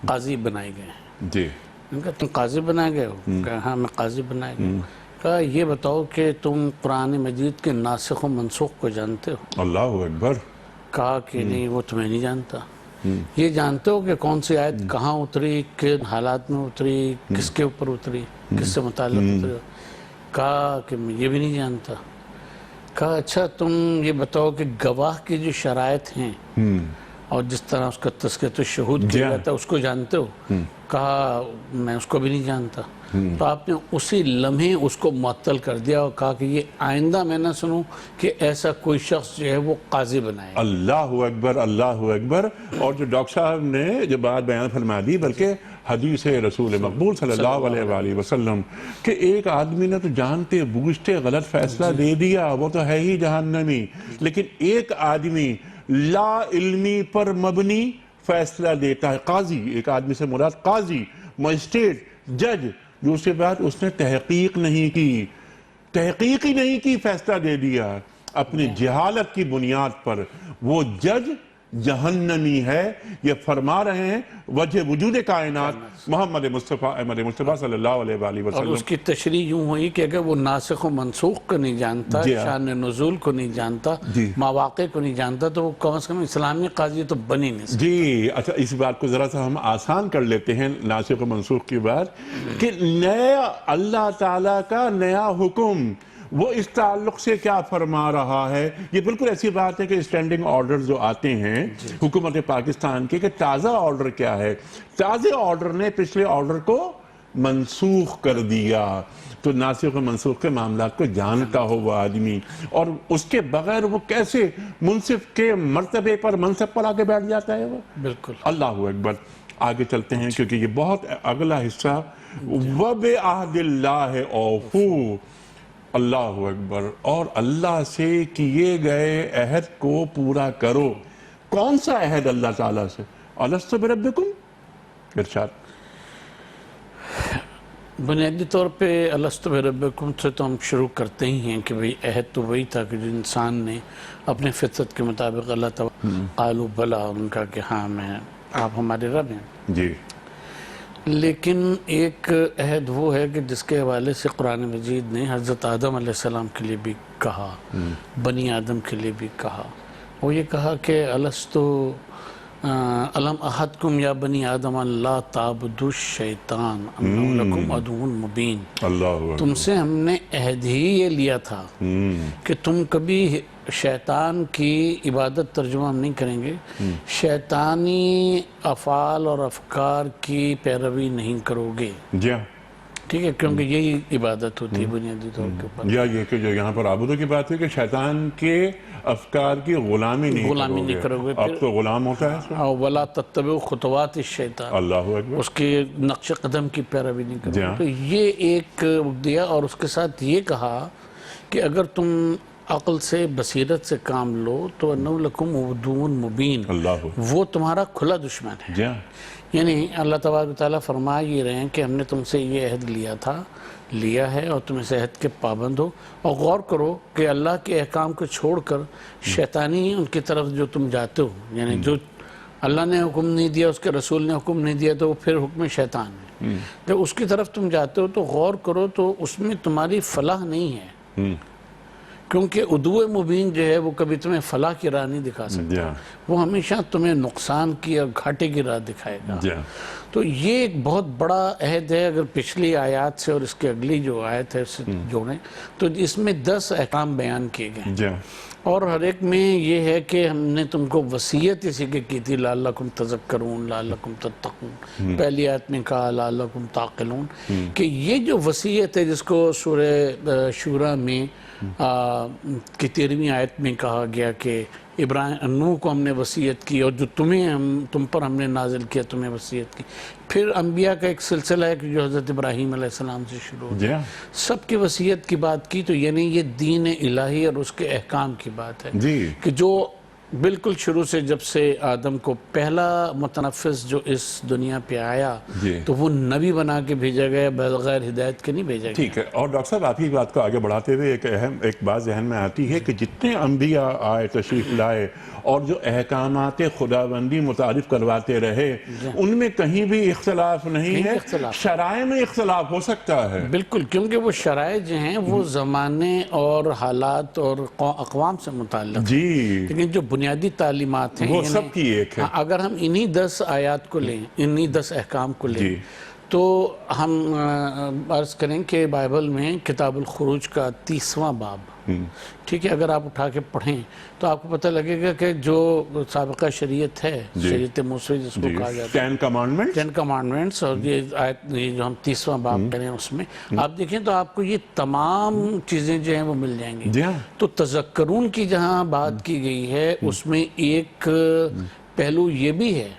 قاضی بنائے گئے ہیں۔ جی۔ ان کا تم قاضی بنائے گئے ہو؟ کہا ہاں میں قاضی بنائے گئے ہوں۔ کہا یہ بتاؤ کہ تم قرآن مجید کے ناسخ و منسوخ کو جانتے ہو؟ اللہ اکبر۔ کہا کہ نہیں وہ تو میں نہیں جانتا۔ یہ جانتے ہو کہ کون سی آیت کہاں اتری، کن حالات میں اتری، کس کے اوپر اتری، کس سے متعلق اتری؟ کہا کہ میں یہ بھی نہیں جانتا۔ کہا اچھا تم یہ بتاؤ کہ گواہ کی جو شرائط ہیں اور جس طرح اس کا تذکرۃ الشہود کیا جاتا ہے اس کو جانتے ہو؟ کہا میں اس کو بھی نہیں جانتا۔ تو آپ نے اسی لمحے اس کو معطل کر دیا اور کہا کہ یہ آئندہ میں نہ سنوں کہ ایسا کوئی شخص جو ہے وہ قاضی بنائے۔ اللہ اکبر، اللہ اکبر۔ اور جو ڈاکٹر صاحب نے جو بات بیان فرما دی، بلکہ حدیث رسول مقبول صلی اللہ علیہ وآلہ وسلم کہ ایک آدمی نے تو جانتے بوجھتے غلط فیصلہ دے دیا، وہ تو ہے ہی جہنمی، لیکن ایک آدمی لا علمی پر مبنی فیصلہ دیتا ہے، قاضی، ایک آدمی سے مراد قاضی، مجسٹریٹ، جج، دوسری بات اس نے تحقیق نہیں کی، تحقیق ہی نہیں کی، فیصلہ دے دیا اپنی جہالت کی بنیاد پر، وہ جج جہنمی ہے۔ یہ فرما رہے ہیں وجہ وجود کائنات محمد مصطفیٰ احمد مصطفیٰ صلی اللہ علیہ وآلہ اور وسلم۔ اس کی تشریح یوں ہوئی کہ اگر وہ ناسخ و منسوخ کو نہیں جانتا، شان نزول کو نہیں جانتا، مواقع کو نہیں جانتا، تو وہ کم از کم اسلامی قاضی تو بنی نہیں سکتا۔ جی اچھا، اس بات کو ذرا سا ہم آسان کر لیتے ہیں، ناسخ و منسوخ کی بات، کہ نیا اللہ تعالیٰ کا نیا حکم وہ اس تعلق سے کیا فرما رہا ہے۔ یہ بالکل ایسی بات ہے کہ اسٹینڈنگ آرڈر جو آتے ہیں حکومت پاکستان کے، کہ تازہ آرڈر کیا ہے، تازہ آرڈر نے پچھلے آرڈر کو منسوخ کر دیا۔ تو ناسخ و منسوخ کے معاملات کو جانتا ہو وہ آدمی، اور اس کے بغیر وہ کیسے منصف کے مرتبے پر، منصب پر آگے بیٹھ جاتا ہے وہ؟ بالکل۔ اللہ اکبر۔ آگے چلتے ہیں کیونکہ یہ بہت اگلا حصہ، وَبِعَهْدِ اللَّهِ أَوْفُوا، اللہ اکبر، اور اللہ سے کیے گئے عہد کو پورا کرو۔ کون سا عہد اللہ تعالیٰ سے؟ أَلَسْتُ بِرَبِّكُمْ، ارشاد۔ بنیادی طور پہ الستُ بربکم سے تو ہم شروع کرتے ہی ہیں کہ بھئی عہد تو وہی تھا کہ جو انسان نے اپنے فطرت کے مطابق اللہ تعالیٰ قالوا بلا، اور ان کا کہ ہاں میں، آپ ہمارے رب ہیں۔ جی۔ لیکن ایک عہد وہ ہے کہ جس کے حوالے سے قرآن مجید نے حضرت آدم علیہ السلام کے لیے بھی کہا، بنی آدم کے لیے بھی کہا، وہ یہ کہا کہ الستُ الم احدکم یا بنی آدم لا تعبدوا الشیطان انہ لکم عدو مبین۔ اللہ تم سے ہم نے عہد ہی یہ لیا تھا کہ تم کبھی شیطان کی عبادت، ترجمہ ہم نہیں کریں گے، شیطانی افعال اور افکار کی پیروی نہیں کرو گے۔ جی ہاں، ٹھیک ہے، کیونکہ یہی عبادت ہوتی ہے بنیادی طور کے اوپر۔ یا یہ کہ جو یہاں پر عبادت کی بات ہے کہ شیطان کے افکار کی غلامی نہیں کرو گے۔ اب تو غلام ہوتا ہے اس میں۔ وَلَا تَتَّبِعُوا خُطُوَاتِ الشَّيْطَانِ، اللہ اکبر۔ اس کے نقش قدم کی پیروی نہیں کرو جی گے۔ ہاں۔ تو یہ ایک دیا، اور اس کے ساتھ یہ کہا کہ اگر تم عقل سے، بصیرت سے کام لو تو انہ لکم عدو مبین، اللہ وہ تمہارا کھلا دشمن ہے۔ جی ہاں، یعنی اللہ تبارک و تعالیٰ فرما یہ رہے ہیں کہ ہم نے تم سے یہ عہد لیا ہے اور تم اس عہد کے پابند ہو، اور غور کرو کہ اللہ کے احکام کو چھوڑ کر شیطانی ان کی طرف جو تم جاتے ہو، یعنی جو اللہ نے حکم نہیں دیا، اس کے رسول نے حکم نہیں دیا، تو وہ پھر حکم شیطان ہے۔ جب اس کی طرف تم جاتے ہو تو غور کرو تو اس میں تمہاری فلاح نہیں ہے، کیونکہ عدو مبین جو ہے وہ کبھی تمہیں فلاح کی راہ نہیں دکھا جی سکتا، ہاں، وہ ہمیشہ تمہیں نقصان کی اور گھاٹے کی راہ دکھائے گا۔ جی ہاں، تو یہ ایک بہت بڑا عہد ہے۔ اگر پچھلی آیات سے اور اس کے اگلی جو آیت ہے اس سے جوڑیں تو اس میں 10 احکام بیان کیے گئے ہیں، جی ہاں، اور ہر ایک میں یہ ہے کہ ہم نے تم کو وصیت اسی کی تھی، لعلکم تذکرون، لعلکم تتقون۔ پہلی آیت میں کہا لعلکم تعقلون، کہ یہ جو وصیت ہے جس کو سورہ شورى میں کی 13ویں آیت میں کہا گیا کہ ابراہیم نوح کو ہم نے وصیت کی، اور جو تم پر ہم نے نازل کیا تمہیں وصیت کی۔ پھر انبیاء کا ایک سلسلہ ہے کہ جو حضرت ابراہیم علیہ السلام سے شروع ہوتا جی ہے، ہاں، سب کی وصیت کی بات کی۔ تو یعنی یہ دین الہی اور اس کے احکام کی بات ہے، جی کہ جو بالکل شروع سے جب سے آدم کو پہلا متنفس جو اس دنیا پہ آیا جی، تو وہ نبی بنا کے بھیجا گیا، بغیر ہدایت کے نہیں بھیجا گیا۔ ٹھیک ہے۔ اور ڈاکٹر صاحب آپ ہی بات کو آگے بڑھاتے ہوئے ایک بات ذہن میں آتی ہے کہ جتنے انبیاء آئے، تشریف لائے، اور جو احکامات خداوندی متعارف کرواتے رہے ان میں کہیں بھی اختلاف نہیں ہے. شرائع میں اختلاف ہو سکتا ہے بالکل، کیونکہ وہ شرائع جو ہیں وہ زمانے اور حالات اور اقوام سے متعلق ہیں. جی لیکن جو بنیادی تعلیمات ہیں وہ سب کی ایک ہے. اگر ہم انہی 10 آیات کو لیں، انہی 10 احکام کو لیں جی تو ہم عرض کریں کہ بائبل میں کتاب الخروج کا 30واں باب، ٹھیک ہے، اگر آپ اٹھا کے پڑھیں تو آپ کو پتہ لگے گا کہ جو سابقہ شریعت ہے، شریعت موسیٰ جس کو کہا جاتا ہے، 10 کمانڈمنٹس، اور یہ آیت جو ہم 30واں باب کریں اس میں آپ دیکھیں تو آپ کو یہ تمام چیزیں جو ہیں وہ مل جائیں گی. تو تذکرون کی جہاں بات کی گئی ہے اس میں ایک پہلو یہ بھی ہے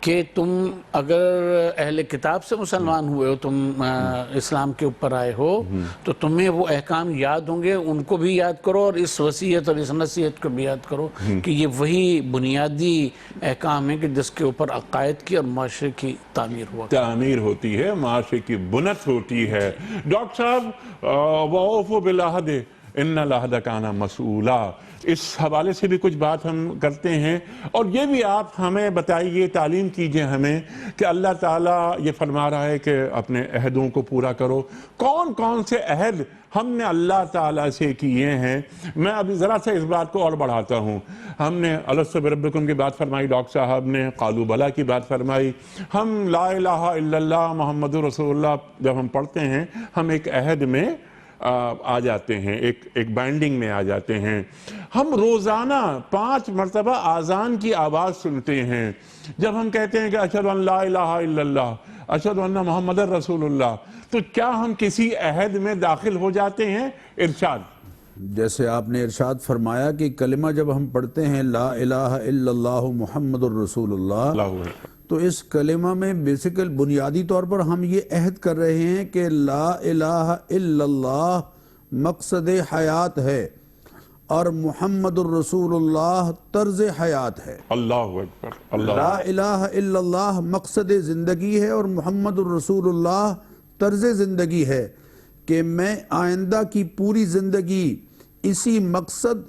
کہ تم اگر اہل کتاب سے مسلمان ہوئے ہو، تم اسلام کے اوپر آئے ہو تو تمہیں وہ احکام یاد ہوں گے، ان کو بھی یاد کرو اور اس وصیت اور اس نصیحت کو بھی یاد کرو کہ یہ وہی بنیادی احکام ہیں کہ جس کے اوپر عقائد کی اور معاشرے کی تعمیر ہوتی ہے، معاشرے کی بنت ہوتی ہے. ڈاکٹر صاحب وَأَوْفُوا بِالْعَهْدِ إِنَّ الْعَهْدَ كَانَ مَسْئُولًا، اس حوالے سے بھی کچھ بات ہم کرتے ہیں. اور یہ بھی آپ ہمیں بتائیے، تعلیم کیجئے ہمیں کہ اللہ تعالیٰ یہ فرما رہا ہے کہ اپنے عہدوں کو پورا کرو. کون کون سے عہد ہم نے اللہ تعالیٰ سے کیے ہیں؟ میں ابھی ذرا سے اس بات کو اور بڑھاتا ہوں. ہم نے الستو بربکم کی بات فرمائی، ڈاکٹر صاحب نے قالوا بلا کی بات فرمائی. ہم لا الہ الا اللہ محمد رسول اللہ جب ہم پڑھتے ہیں ہم ایک عہد میں آ جاتے ہیں، ایک بائنڈنگ میں آ جاتے ہیں. ہم روزانہ 5 مرتبہ آذان کی آواز سنتے ہیں. جب ہم کہتے ہیں کہ اشہد ان لا الہ الا اللہ، اشہد ان محمد رسول اللہ، تو کیا ہم کسی عہد میں داخل ہو جاتے ہیں؟ ارشاد. جیسے آپ نے ارشاد فرمایا کہ کلمہ جب ہم پڑھتے ہیں لا الہ الا اللہ محمد الرسول اللہ، تو اس کلمہ میں بیسیکل بنیادی طور پر ہم یہ عہد کر رہے ہیں کہ لا الہ الا اللہ مقصد حیات ہے اور محمد الرسول اللہ طرز حیات ہے. اللہ اکبر. لا الہ الا اللہ مقصد زندگی ہے اور محمد الرسول اللہ طرز زندگی ہے کہ میں آئندہ کی پوری زندگی اسی مقصد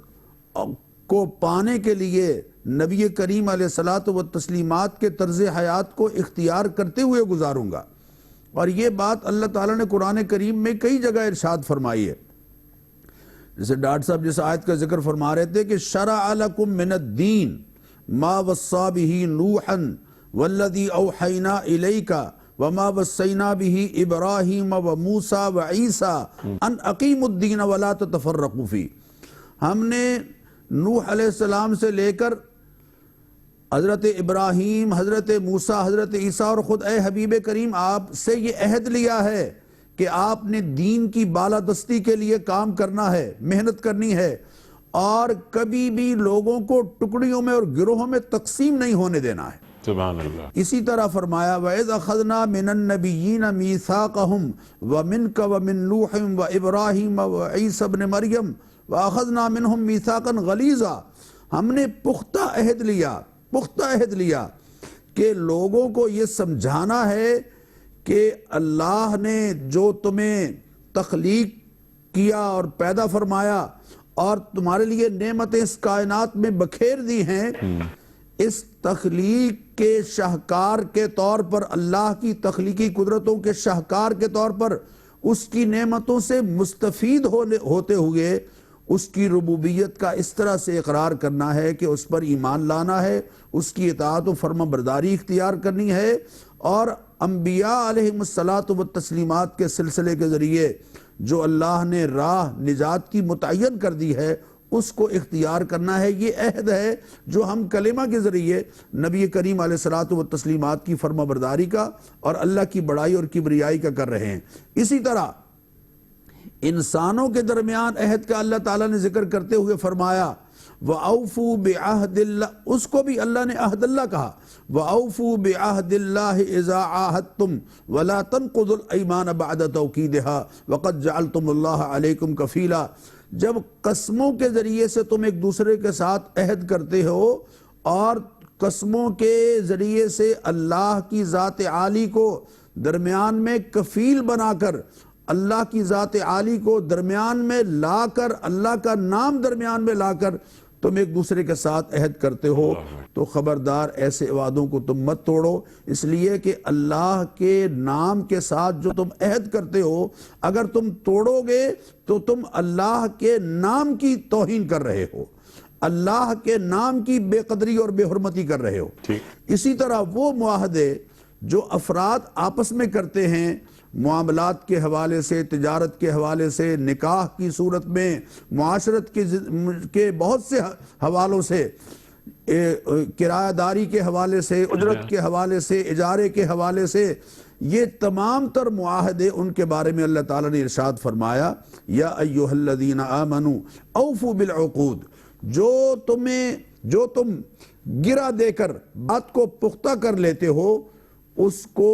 کو پانے کے لیے نبی کریم علیہ الصلوۃ والتسلیمات کے طرز حیات کو اختیار کرتے ہوئے گزاروں گا. اور یہ بات اللہ تعالیٰ نے قرآن کریم میں کئی جگہ ارشاد فرمائی ہے. جیسے ڈاکٹر صاحب جس آیت کا ذکر فرما رہے تھے کہ شرع لکم من الدین ما وصى به نوحا والذی اوحینا الیک وما وصینا به ابراہیم وموسیٰ وعیسیٰ ان اقیموا الدین ولا تتفرقوا فیہ. ہم نے نوح علیہ السلام سے لے کر حضرت ابراہیم، حضرت موسیٰ، حضرت عیسیٰ اور خود اے حبیب کریم آپ سے یہ عہد لیا ہے کہ آپ نے دین کی بالادستی کے لیے کام کرنا ہے، محنت کرنی ہے اور کبھی بھی لوگوں کو ٹکڑیوں میں اور گروہوں میں تقسیم نہیں ہونے دینا ہے. سبحان اللہ. اسی طرح فرمایا وَإِذْ أَخَذْنَا مِنَ النَّبِيِّينَ مِيثَاقَهُمْ وَمِنْكَ وَمِنْ نُوحٍ وَإِبْرَاهِيمَ وَعِيسَى ابْنِ مَرْيَمَ وَأَخَذْنَا مِنْهُمْ مِيثَاقًا غَلِيظًا. ہم نے پختہ عہد لیا کہ لوگوں کو یہ سمجھانا ہے کہ اللہ نے جو تمہیں تخلیق کیا اور پیدا فرمایا اور تمہارے لیے نعمتیں اس کائنات میں بکھیر دی ہیں، اس تخلیق کے شاہکار کے طور پر، اللہ کی تخلیقی قدرتوں کے شاہکار کے طور پر اس کی نعمتوں سے مستفید ہوتے ہوئے اس کی ربوبیت کا اس طرح سے اقرار کرنا ہے کہ اس پر ایمان لانا ہے، اس کی اطاعت و فرما برداری اختیار کرنی ہے اور انبیاء علیہم الصلاۃ والتسلیمات کے سلسلے کے ذریعے جو اللہ نے راہ نجات کی متعین کر دی ہے اس کو اختیار کرنا ہے. یہ عہد ہے جو ہم کلمہ کے ذریعے نبی کریم علیہ الصلاۃ والتسلیمات کی فرما برداری کا اور اللہ کی بڑائی اور کبریائی کا کر رہے ہیں. اسی طرح انسانوں کے درمیان عہد کا اللہ تعالیٰ نے ذکر کرتے ہوئے فرمایا وَأَوْفُوا بِعَهْدِ اللَّهِ، اس کو بھی اللہ نے عہد اللہ کہا. وَأَوْفُوا بِعَهْدِ اللَّهِ إِذَا عَاهَدتُّمْ وَلَا تَنْقُضُوا الْأَيْمَانَ بَعْدَ تَوْكِيدِهَا وَقَدْ جَعَلْتُمُ اللَّهَ عَلَيْكُمْ كَفِيلًا. جب قسموں کے ذریعے سے تم ایک دوسرے کے ساتھ عہد کرتے ہو اور قسموں کے ذریعے سے اللہ کی ذات عالی کو درمیان میں کفیل بنا کر، اللہ کی ذات عالی کو درمیان میں لا کر، اللہ کا نام درمیان میں لا کر تم ایک دوسرے کے ساتھ عہد کرتے ہو تو خبردار ایسے وعدوں کو تم مت توڑو، اس لیے کہ اللہ کے نام کے ساتھ جو تم عہد کرتے ہو اگر تم توڑو گے تو تم اللہ کے نام کی توہین کر رہے ہو، اللہ کے نام کی بے قدری اور بے حرمتی کر رہے ہو۔ اسی طرح وہ معاہدے جو افراد آپس میں کرتے ہیں معاملات کے حوالے سے، تجارت کے حوالے سے، نکاح کی صورت میں، معاشرت کے بہت سے حوالوں سے، کرایہ داری کے حوالے سے، اجرت کے حوالے سے، اجارے کے حوالے سے، یہ تمام تر معاہدے ان کے بارے میں اللہ تعالیٰ نے ارشاد فرمایا یا ایھا الذین آمنوا اوفوا بالعقود، جو تم گرہ دے کر بات کو پختہ کر لیتے ہو اس کو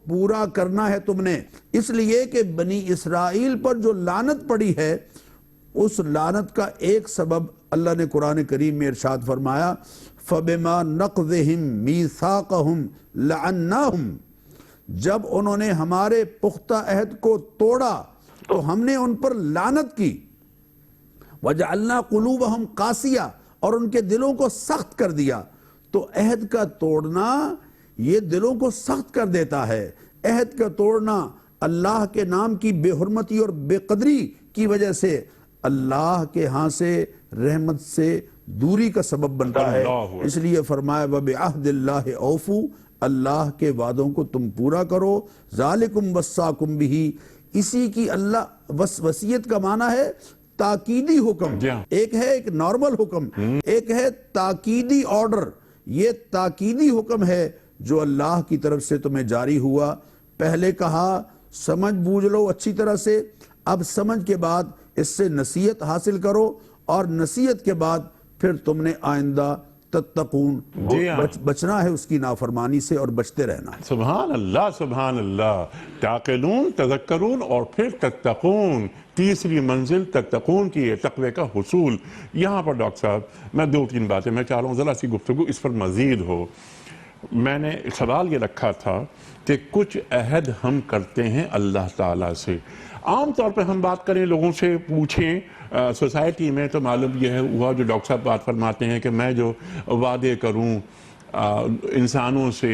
پورا کرنا ہے تم نے، اس لیے کہ بنی اسرائیل پر جو لعنت پڑی ہے اس لعنت کا ایک سبب اللہ نے قرآن کریم میں ارشاد فرمایا فَبِمَا نَقْضِهِمْ مِيثَاقَهُمْ لَعَنَّاهُمْ، جب انہوں نے ہمارے پختہ عہد کو توڑا تو ہم نے ان پر لعنت کی، وَجَعَلْنَا قُلُوبَهُمْ قَاسِيَةً، اور ان کے دلوں کو سخت کر دیا۔ تو عہد کا توڑنا یہ دلوں کو سخت کر دیتا ہے، عہد کا توڑنا اللہ کے نام کی بے حرمتی اور بے قدری کی وجہ سے اللہ کے ہاں سے رحمت سے دوری کا سبب بنتا ہے، اس لیے فرمایا وَبِعَهْدِ اللَّهِ أَوْفُوا، اللہ کے وعدوں کو تم پورا کرو، ذَلِكُمْ وَصَّاكُمْ بِهِ، اسی کی اللہ وصیت کا معنی ہے تاکیدی حکم، ایک ہے ایک نارمل حکم، ایک ہے تاکیدی آرڈر، یہ تاکیدی حکم ہے جو اللہ کی طرف سے تمہیں جاری ہوا۔ پہلے کہا سمجھ بوجھ لو اچھی طرح سے، اب سمجھ کے بعد اس سے نصیحت حاصل کرو، اور نصیحت کے بعد پھر تم نے آئندہ تتقون بچنا ہے اس کی نافرمانی سے اور بچتے رہنا ہے۔ سبحان اللہ سبحان اللہ، تعقلون، تذکرون اور پھر تتقون، تیسری منزل تتقون کی ہے، تقوی کا حصول۔ یہاں پر ڈاکٹر صاحب میں 2-3 باتیں میں چاہ رہا ہوں ذرا سی گفتگو اس پر مزید ہو۔ میں نے سوال یہ رکھا تھا کہ کچھ عہد ہم کرتے ہیں اللہ تعالیٰ سے، عام طور پہ ہم بات کریں لوگوں سے پوچھیں سوسائٹی میں تو معلوم یہ ہوا جو ڈاکٹر صاحب بات فرماتے ہیں کہ میں جو وعدے کروں انسانوں سے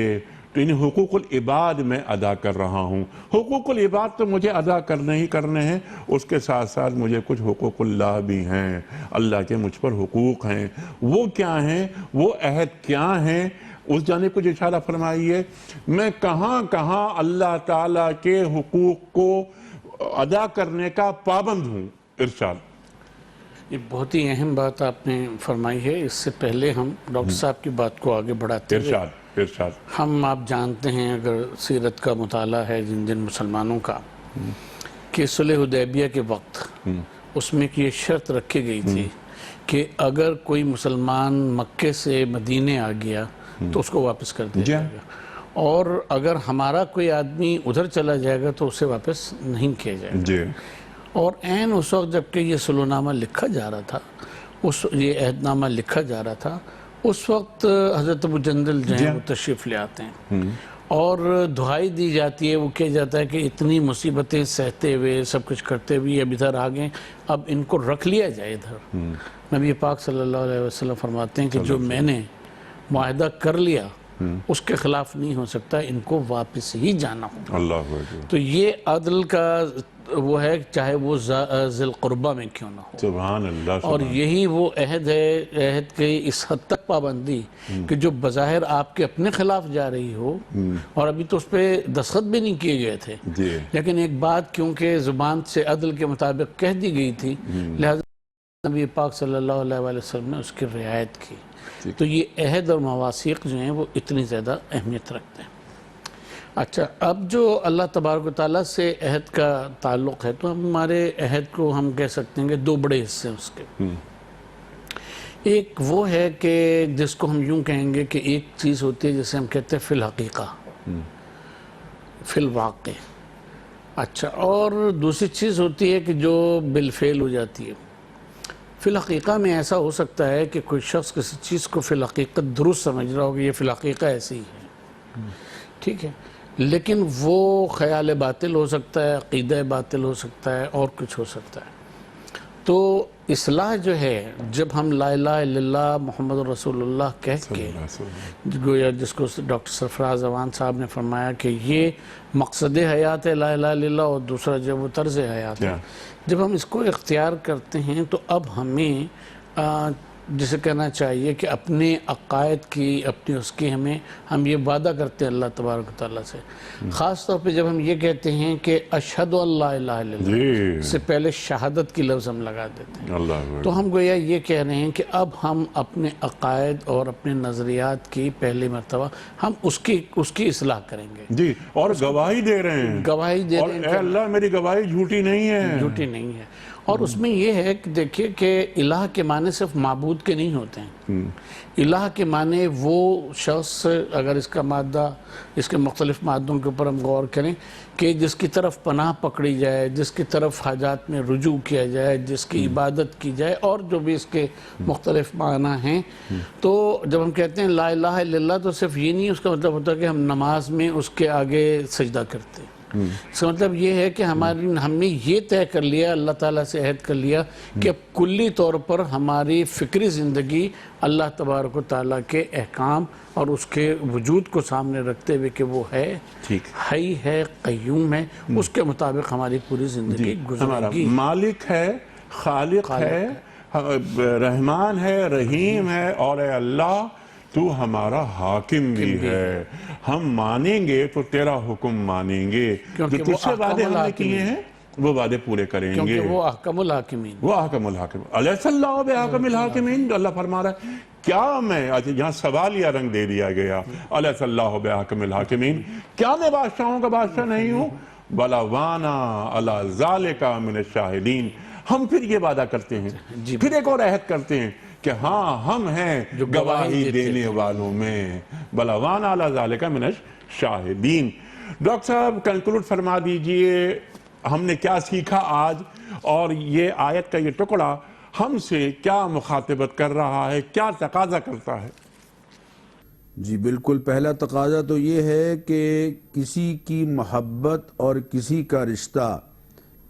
تو انہیں حقوق العباد میں ادا کر رہا ہوں، حقوق العباد تو مجھے ادا کرنے ہی کرنے ہیں، اس کے ساتھ ساتھ مجھے کچھ حقوق اللہ بھی ہیں، اللہ کے مجھ پر حقوق ہیں، وہ کیا ہیں، وہ عہد کیا ہیں، اس جانب کچھ اشارہ فرمائیے۔ میں کہاں کہاں اللہ تعالیٰ کے حقوق کو ادا کرنے کا پابند ہوں، ارشاد۔ یہ بہت ہی اہم بات آپ نے فرمائی ہے۔ اس سے پہلے ہم ڈاکٹر صاحب کی بات کو آگے بڑھاتے ہیں، ارشاد۔ ہم آپ جانتے ہیں اگر سیرت کا مطالعہ ہے جن مسلمانوں کا کہ صلح حدیبیہ کے وقت اس میں یہ شرط رکھی گئی تھی کہ اگر کوئی مسلمان مکے سے مدینے آ گیا تو اس کو واپس کر دیا جائے گا، اور اگر ہمارا کوئی آدمی ادھر چلا جائے گا تو اسے واپس نہیں کیا جائے گا۔ اور عین اس وقت جب کہ یہ صلح نامہ لکھا جا رہا تھا، یہ عہد نامہ لکھا جا رہا تھا، اس وقت حضرت ابو جندل جو ہیں وہ تشریف لے آتے ہیں اور دعائی دی جاتی ہے، وہ کہا جاتا ہے کہ اتنی مصیبتیں سہتے ہوئے سب کچھ کرتے ہوئے اب ادھر آگئے، اب ان کو رکھ لیا جائے ادھر۔ نبی پاک صلی اللہ علیہ وسلم فرماتے ہیں کہ جو میں نے معاہدہ کر لیا اس کے خلاف نہیں ہو سکتا، ان کو واپس ہی جانا ہوگا۔ تو یہ عدل کا وہ ہے چاہے وہ ذی القربہ میں کیوں نہ ہو، سبحان اللہ۔ اور یہی وہ عہد ہے، عہد کی اس حد تک پابندی کہ جو بظاہر آپ کے اپنے خلاف جا رہی ہو، اور ابھی تو اس پہ دستخط بھی نہیں کیے گئے تھے، لیکن ایک بات کیونکہ زبان سے عدل کے مطابق کہہ دی گئی تھی لہذا نبی پاک صلی اللہ علیہ وسلم نے اس کی رعایت کی۔ تو یہ عہد اور مواثیق جو ہیں وہ اتنی زیادہ اہمیت رکھتے ہیں۔ اچھا، اب جو اللہ تبارک و تعالیٰ سے عہد کا تعلق ہے تو ہمارے عہد کو ہم کہہ سکتے ہیں کہ 2 بڑے حصے ہیں اس کے۔ ایک وہ ہے کہ جس کو ہم یوں کہیں گے کہ ایک چیز ہوتی ہے جسے ہم کہتے ہیں فی الحقیقہ، فی الواقع۔ اچھا، اور دوسری چیز ہوتی ہے کہ جو بالفعل ہو جاتی ہے۔ فی الحقیقہ میں ایسا ہو سکتا ہے کہ کوئی شخص کسی چیز کو فی الحقیقت درست سمجھ رہا ہو کہ یہ فی الحقیقہ ایسی ہی ہے، ٹھیک ہے، لیکن وہ خیال باطل ہو سکتا ہے، عقیدہ باطل ہو سکتا ہے، اور کچھ ہو سکتا ہے۔ تو اصلاح جو ہے جب ہم لا الہ الا اللہ محمد رسول اللہ کہہ کے گویا جس کو ڈاکٹر سرفراز اذان صاحب نے فرمایا کہ یہ مقصد حیات ہے لا الہ الا اللہ اور دوسرا جو وہ طرز حیات ہے، جب ہم اس کو اختیار کرتے ہیں تو اب ہمیں جسے کہنا چاہیے کہ اپنے عقائد کی اپنی اس کی ہم یہ وعدہ کرتے ہیں اللہ تبارک و تعالیٰ سے، خاص طور پہ جب ہم یہ کہتے ہیں کہ اشہد ان لا الہ الا اللہ، اس سے پہلے شہادت کی لفظ ہم لگا دیتے ہیں، تو ہم گویا یہ کہہ رہے ہیں کہ اب ہم اپنے عقائد اور اپنے نظریات کی پہلی مرتبہ ہم اس کی اصلاح کریں گے جی، اور گواہی دے رہے ہیں، گواہی دے رہے ہیں، اے اللہ میری گواہی جھوٹی نہیں ہے، جھوٹی نہیں ہے۔ اور اس میں یہ ہے کہ دیکھیے کہ الہ کے معنی صرف معبود کے نہیں ہوتے ہیں، الہ کے معنی وہ شخص، اگر اس کا مادہ، اس کے مختلف مادوں کے اوپر ہم غور کریں، کہ جس کی طرف پناہ پکڑی جائے، جس کی طرف حاجات میں رجوع کیا جائے، جس کی عبادت کی جائے، اور جو بھی اس کے مختلف معنی ہیں، تو جب ہم کہتے ہیں لا الہ الا اللہ تو صرف یہ نہیں اس کا مطلب ہوتا کہ ہم نماز میں اس کے آگے سجدہ کرتے ہیں، اس کا مطلب یہ ہے کہ ہم نے یہ طے کر لیا، اللہ تعالیٰ سے عہد کر لیا کہ اب کلی طور پر ہماری فکری زندگی اللہ تبارک و تعالیٰ کے احکام اور اس کے وجود کو سامنے رکھتے ہوئے کہ وہ ہے، حی ہے، قیوم ہے، اس کے مطابق ہماری پوری زندگی گزرے گی، مالک ہے، خالق ہے، رحمان ہے، رحیم ہے، اور اے اللہ تو ہمارا حاکم بھی ہے، ہم مانیں گے تو تیرا حکم مانیں گے، جو تجھ سے وعدے ہم نے کیے ہیں وہ وعدے پورے کریں گے، کیونکہ وہ احکم الحاکمین، وہ احکم الحاکم، الیس اللہ بحکم الحاکمین، اللہ فرما رہا ہے کیا میں، یہاں سوالیہ رنگ دے دیا گیا، الیس اللہ بحکم الحاکمین، کیا میں بادشاہوں کا بادشاہ نہیں ہوں، بلا وانا علی ذالک من الشاہدین، ہم پھر یہ وعدہ کرتے ہیں، پھر ایک اور عہد کرتے ہیں کہ ہاں ہم ہیں گواہی دینے والوں میں، بلا وانا علی ذالک من الشاہدین۔ ڈاکٹر صاحب کنکلوڈ فرما دیجئے ہم نے کیا سیکھا آج، اور یہ آیت کا یہ ٹکڑا ہم سے کیا مخاطبت کر رہا ہے، کیا تقاضا کرتا ہے؟ جی بالکل، پہلا تقاضا تو یہ ہے کہ کسی کی محبت اور کسی کا رشتہ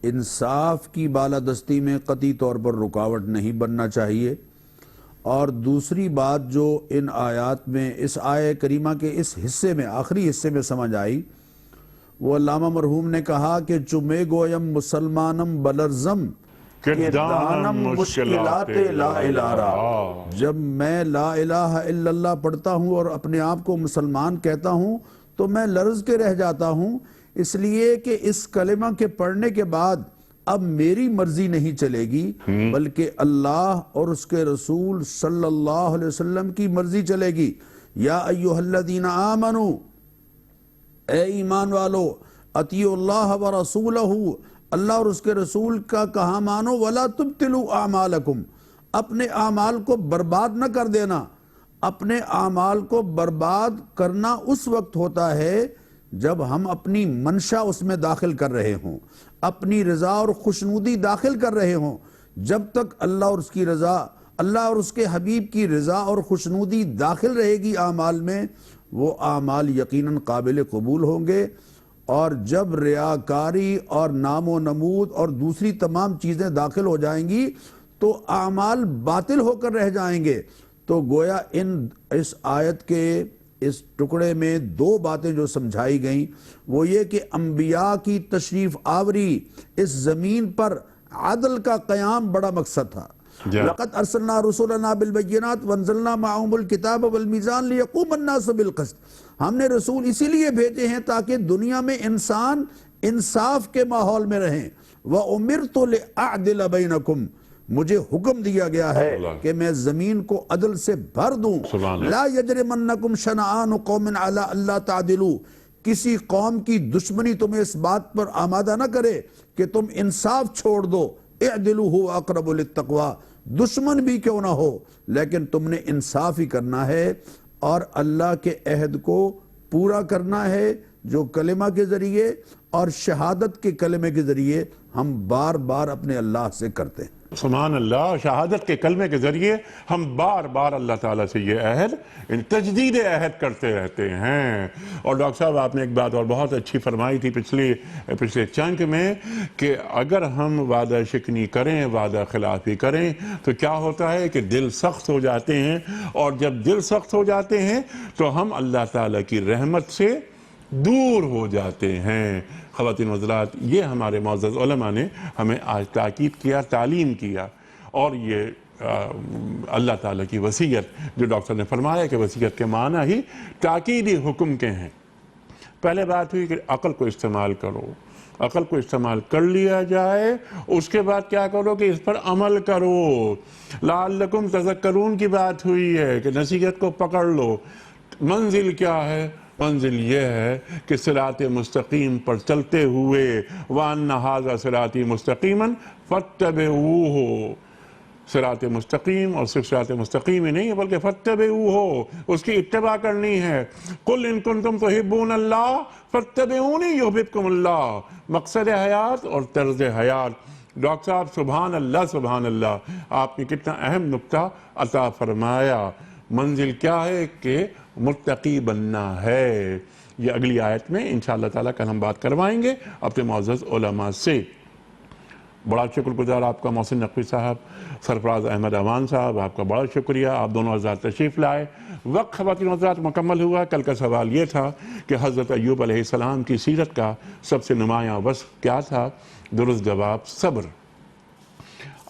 انصاف کی بالادستی میں قطعی طور پر رکاوٹ نہیں بننا چاہیے، اور دوسری بات جو ان آیات میں اس آیہ کریمہ کے اس حصے میں، آخری حصے میں سمجھ آئی، وہ علامہ مرحوم نے کہا کہ چمے گویم مسلمانم بلرزم کہ دانم مشکلات لا الہ را، جب میں لا الہ الا اللہ پڑھتا ہوں اور اپنے آپ کو مسلمان کہتا ہوں تو میں لرز کے رہ جاتا ہوں، اس لیے کہ اس کلمہ کے پڑھنے کے بعد اب میری مرضی نہیں چلے گی بلکہ اللہ اور اس کے رسول صلی اللہ علیہ وسلم کی مرضی چلے گی۔ یا ایہا الذین آمنوا، اے ایمان والو، اطیعوا اللہ و رسولہ، اللہ اور اس کے رسول کا کہا مانو، ولا تبطلوا اعمالکم، اپنے اعمال کو برباد نہ کر دینا۔ اپنے اعمال کو برباد کرنا اس وقت ہوتا ہے جب ہم اپنی منشا اس میں داخل کر رہے ہوں، اپنی رضا اور خوشنودی داخل کر رہے ہوں۔ جب تک اللہ اور اس کی رضا، اللہ اور اس کے حبیب کی رضا اور خوشنودی داخل رہے گی اعمال میں، وہ اعمال یقیناً قابل قبول ہوں گے، اور جب ریاکاری اور نام و نمود اور دوسری تمام چیزیں داخل ہو جائیں گی تو اعمال باطل ہو کر رہ جائیں گے۔ تو گویا اس آیت کے اس ٹکڑے میں دو باتیں جو سمجھائی گئیں وہ یہ کہ انبیاء کی تشریف آوری اس زمین پر عدل کا قیام بڑا مقصد تھا۔ لَقَدْ أَرْسَلْنَا رُسُلَنَا بِالْبَيِّنَاتِ وَأَنزَلْنَا مَعَهُمُ الْكِتَابَ وَالْمِيزَانَ لِيَقُومَ النَّاسُ بِالْقِسْطِ، ہم نے رسول اسی لیے بھیجے ہیں تاکہ دنیا میں انسان انصاف کے ماحول میں رہیں۔ وَأُمِرْتُ لِأَعْدِلَ بَيْنَكُمْ، مجھے حکم دیا گیا ہے کہ میں زمین کو عدل سے بھر دوں۔ لا یجرمنکم شنآن قوم علی اللہ تعدلوا، کسی قوم کی دشمنی تمہیں اس بات پر آمادہ نہ کرے کہ تم انصاف چھوڑ دو۔ اعدلوا هو اقرب للتقوی، دشمن بھی کیوں نہ ہو لیکن تم نے انصاف ہی کرنا ہے اور اللہ کے عہد کو پورا کرنا ہے جو کلمہ کے ذریعے اور شہادت کے کلمے کے ذریعے ہم بار بار اپنے اللہ سے کرتے ہیں۔ سبحان اللہ، شہادت کے کلمے کے ذریعے ہم بار بار اللہ تعالیٰ سے یہ عہد، تجدید عہد کرتے رہتے ہیں۔ اور ڈاکٹر صاحب آپ نے ایک بات اور بہت اچھی فرمائی تھی پچھلے چنک میں، کہ اگر ہم وعدہ شکنی کریں، وعدہ خلافی کریں تو کیا ہوتا ہے کہ دل سخت ہو جاتے ہیں، اور جب دل سخت ہو جاتے ہیں تو ہم اللہ تعالیٰ کی رحمت سے دور ہو جاتے ہیں۔ خواتین و حضرات، یہ ہمارے معزز علماء نے ہمیں آج تاکید کیا، تعلیم کیا، اور یہ اللہ تعالیٰ کی وصیت جو ڈاکٹر نے فرمایا کہ وصیت کے معنی ہی تاکیدی حکم کے ہیں۔ پہلے بات ہوئی کہ عقل کو استعمال کرو، عقل کو استعمال کر لیا جائے، اس کے بعد کیا کرو کہ اس پر عمل کرو۔ لعلکم تذکرون کی بات ہوئی ہے کہ نصیحت کو پکڑ لو۔ منزل کیا ہے؟ منزل یہ ہے کہ صراط مستقیم پر چلتے ہوئے وَأَنَّ هَذَا صِرَاطِي مُسْتَقِيمًا فَاتَّبِعُوهُ، صراط مستقیم، اور صرف صراط مستقیم ہی نہیں بلکہ فَاتَّبِعُوهُ، اس کی اتباع کرنی ہے۔ قُلْ إِن كُنتُمْ تُحِبُّونَ اللَّهَ فَاتَّبِعُونِي يُحْبِبْكُمُ اللَّهُ، مقصد حیات اور طرز حیات۔ ڈاکٹر صاحب سبحان اللہ، سبحان اللہ، آپ نے کتنا اہم نکتہ عطا فرمایا۔ منزل کیا ہے کہ متقی بننا ہے۔ یہ اگلی آیت میں انشاءاللہ تعالیٰ کل ہم بات کروائیں گے اپنے معزز علماء سے۔ بڑا شکر گزار آپ کا محسن نقوی صاحب، سرفراز احمد امان صاحب، آپ کا بڑا شکریہ، آپ دونوں حضرات تشریف لائے۔ وقت خواتین حضرات مکمل ہوا۔ کل کا سوال یہ تھا کہ حضرت ایوب علیہ السلام کی سیرت کا سب سے نمایاں وصف کیا تھا؟ درست جواب صبر۔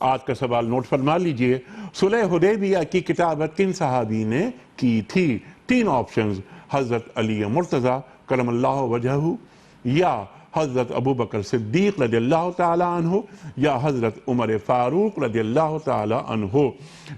آج کا سوال نوٹ فرما لیجئے، صلح حدیبیہ کی کتابت کن صحابی نے کی تھی؟ 3 آپشنز، حضرت علی مرتضی کرم اللہ وجہہ، یا حضرت ابوبکر صدیق رضی اللہ تعالی عنہ، یا حضرت عمر فاروق رضی اللہ تعالی عنہ۔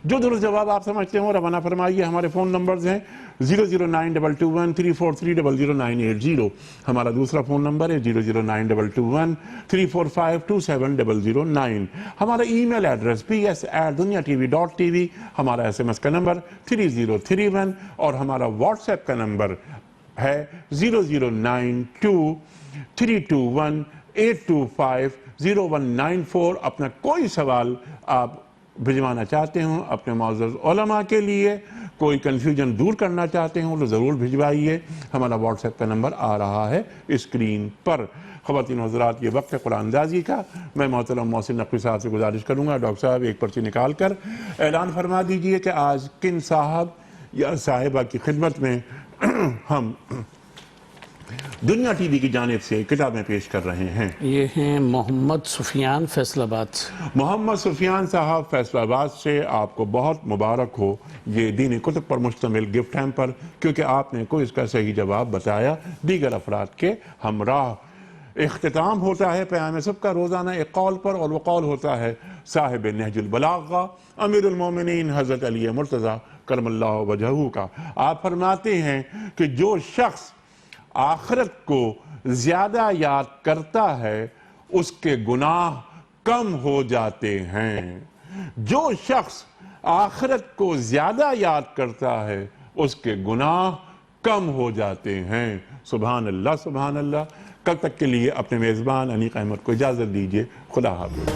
جو درست جواب آپ سمجھتے ہوں روانہ فرمائیے۔ ہمارے فون نمبرز ہیں 009221343000980، ہمارا دوسرا فون نمبر ہے 0092234527009، ہمارا ای میل ایڈریس ps@duniatv.tv، ہمارا SMS کا نمبر 3031، اور ہمارا واٹس ایپ کا نمبر ہے 00923218250194۔ اپنا کوئی سوال آپ بھجوانا چاہتے ہوں اپنے معزز علماء کے لیے، کوئی کنفیوژن دور کرنا چاہتے ہوں تو ضرور بھجوائیے۔ ہمارا واٹس ایپ کا نمبر آ رہا ہے اسکرین پر۔ خواتین و حضرات، یہ وقت ہے قرآن اندازی کا۔ میں محترم محسن نقوی صاحب سے گزارش کروں گا، ڈاکٹر صاحب ایک پرچی نکال کر اعلان فرما دیجئے کہ آج کن صاحب یا صاحبہ کی خدمت میں ہم دنیا ٹی وی کی جانب سے کتابیں پیش کر رہے ہیں۔ یہ ہیں محمد سفیان فیصل آباد سے۔ محمد سفیان صاحب فیصل آباد سے، آپ کو بہت مبارک ہو یہ دینی کتب پر مشتمل گفٹ ہیمپر، کیونکہ آپ نے کوئی اس کا صحیح جواب بتایا دیگر افراد کے ہمراہ۔ اختتام ہوتا ہے پیام صبح کا روزانہ ایک قول پر، اور وہ قول ہوتا ہے صاحب نہج البلاغہ امیر المومنین حضرت علی مرتضی کرم اللہ وجہہ کا۔ آپ فرماتے ہیں کہ جو شخص آخرت کو زیادہ یاد کرتا ہے اس کے گناہ کم ہو جاتے ہیں۔ جو شخص آخرت کو زیادہ یاد کرتا ہے اس کے گناہ کم ہو جاتے ہیں۔ سبحان اللہ، سبحان اللہ۔ کل تک کے لیے اپنے میزبان انیق احمد کو اجازت دیجیے۔ خدا حافظ۔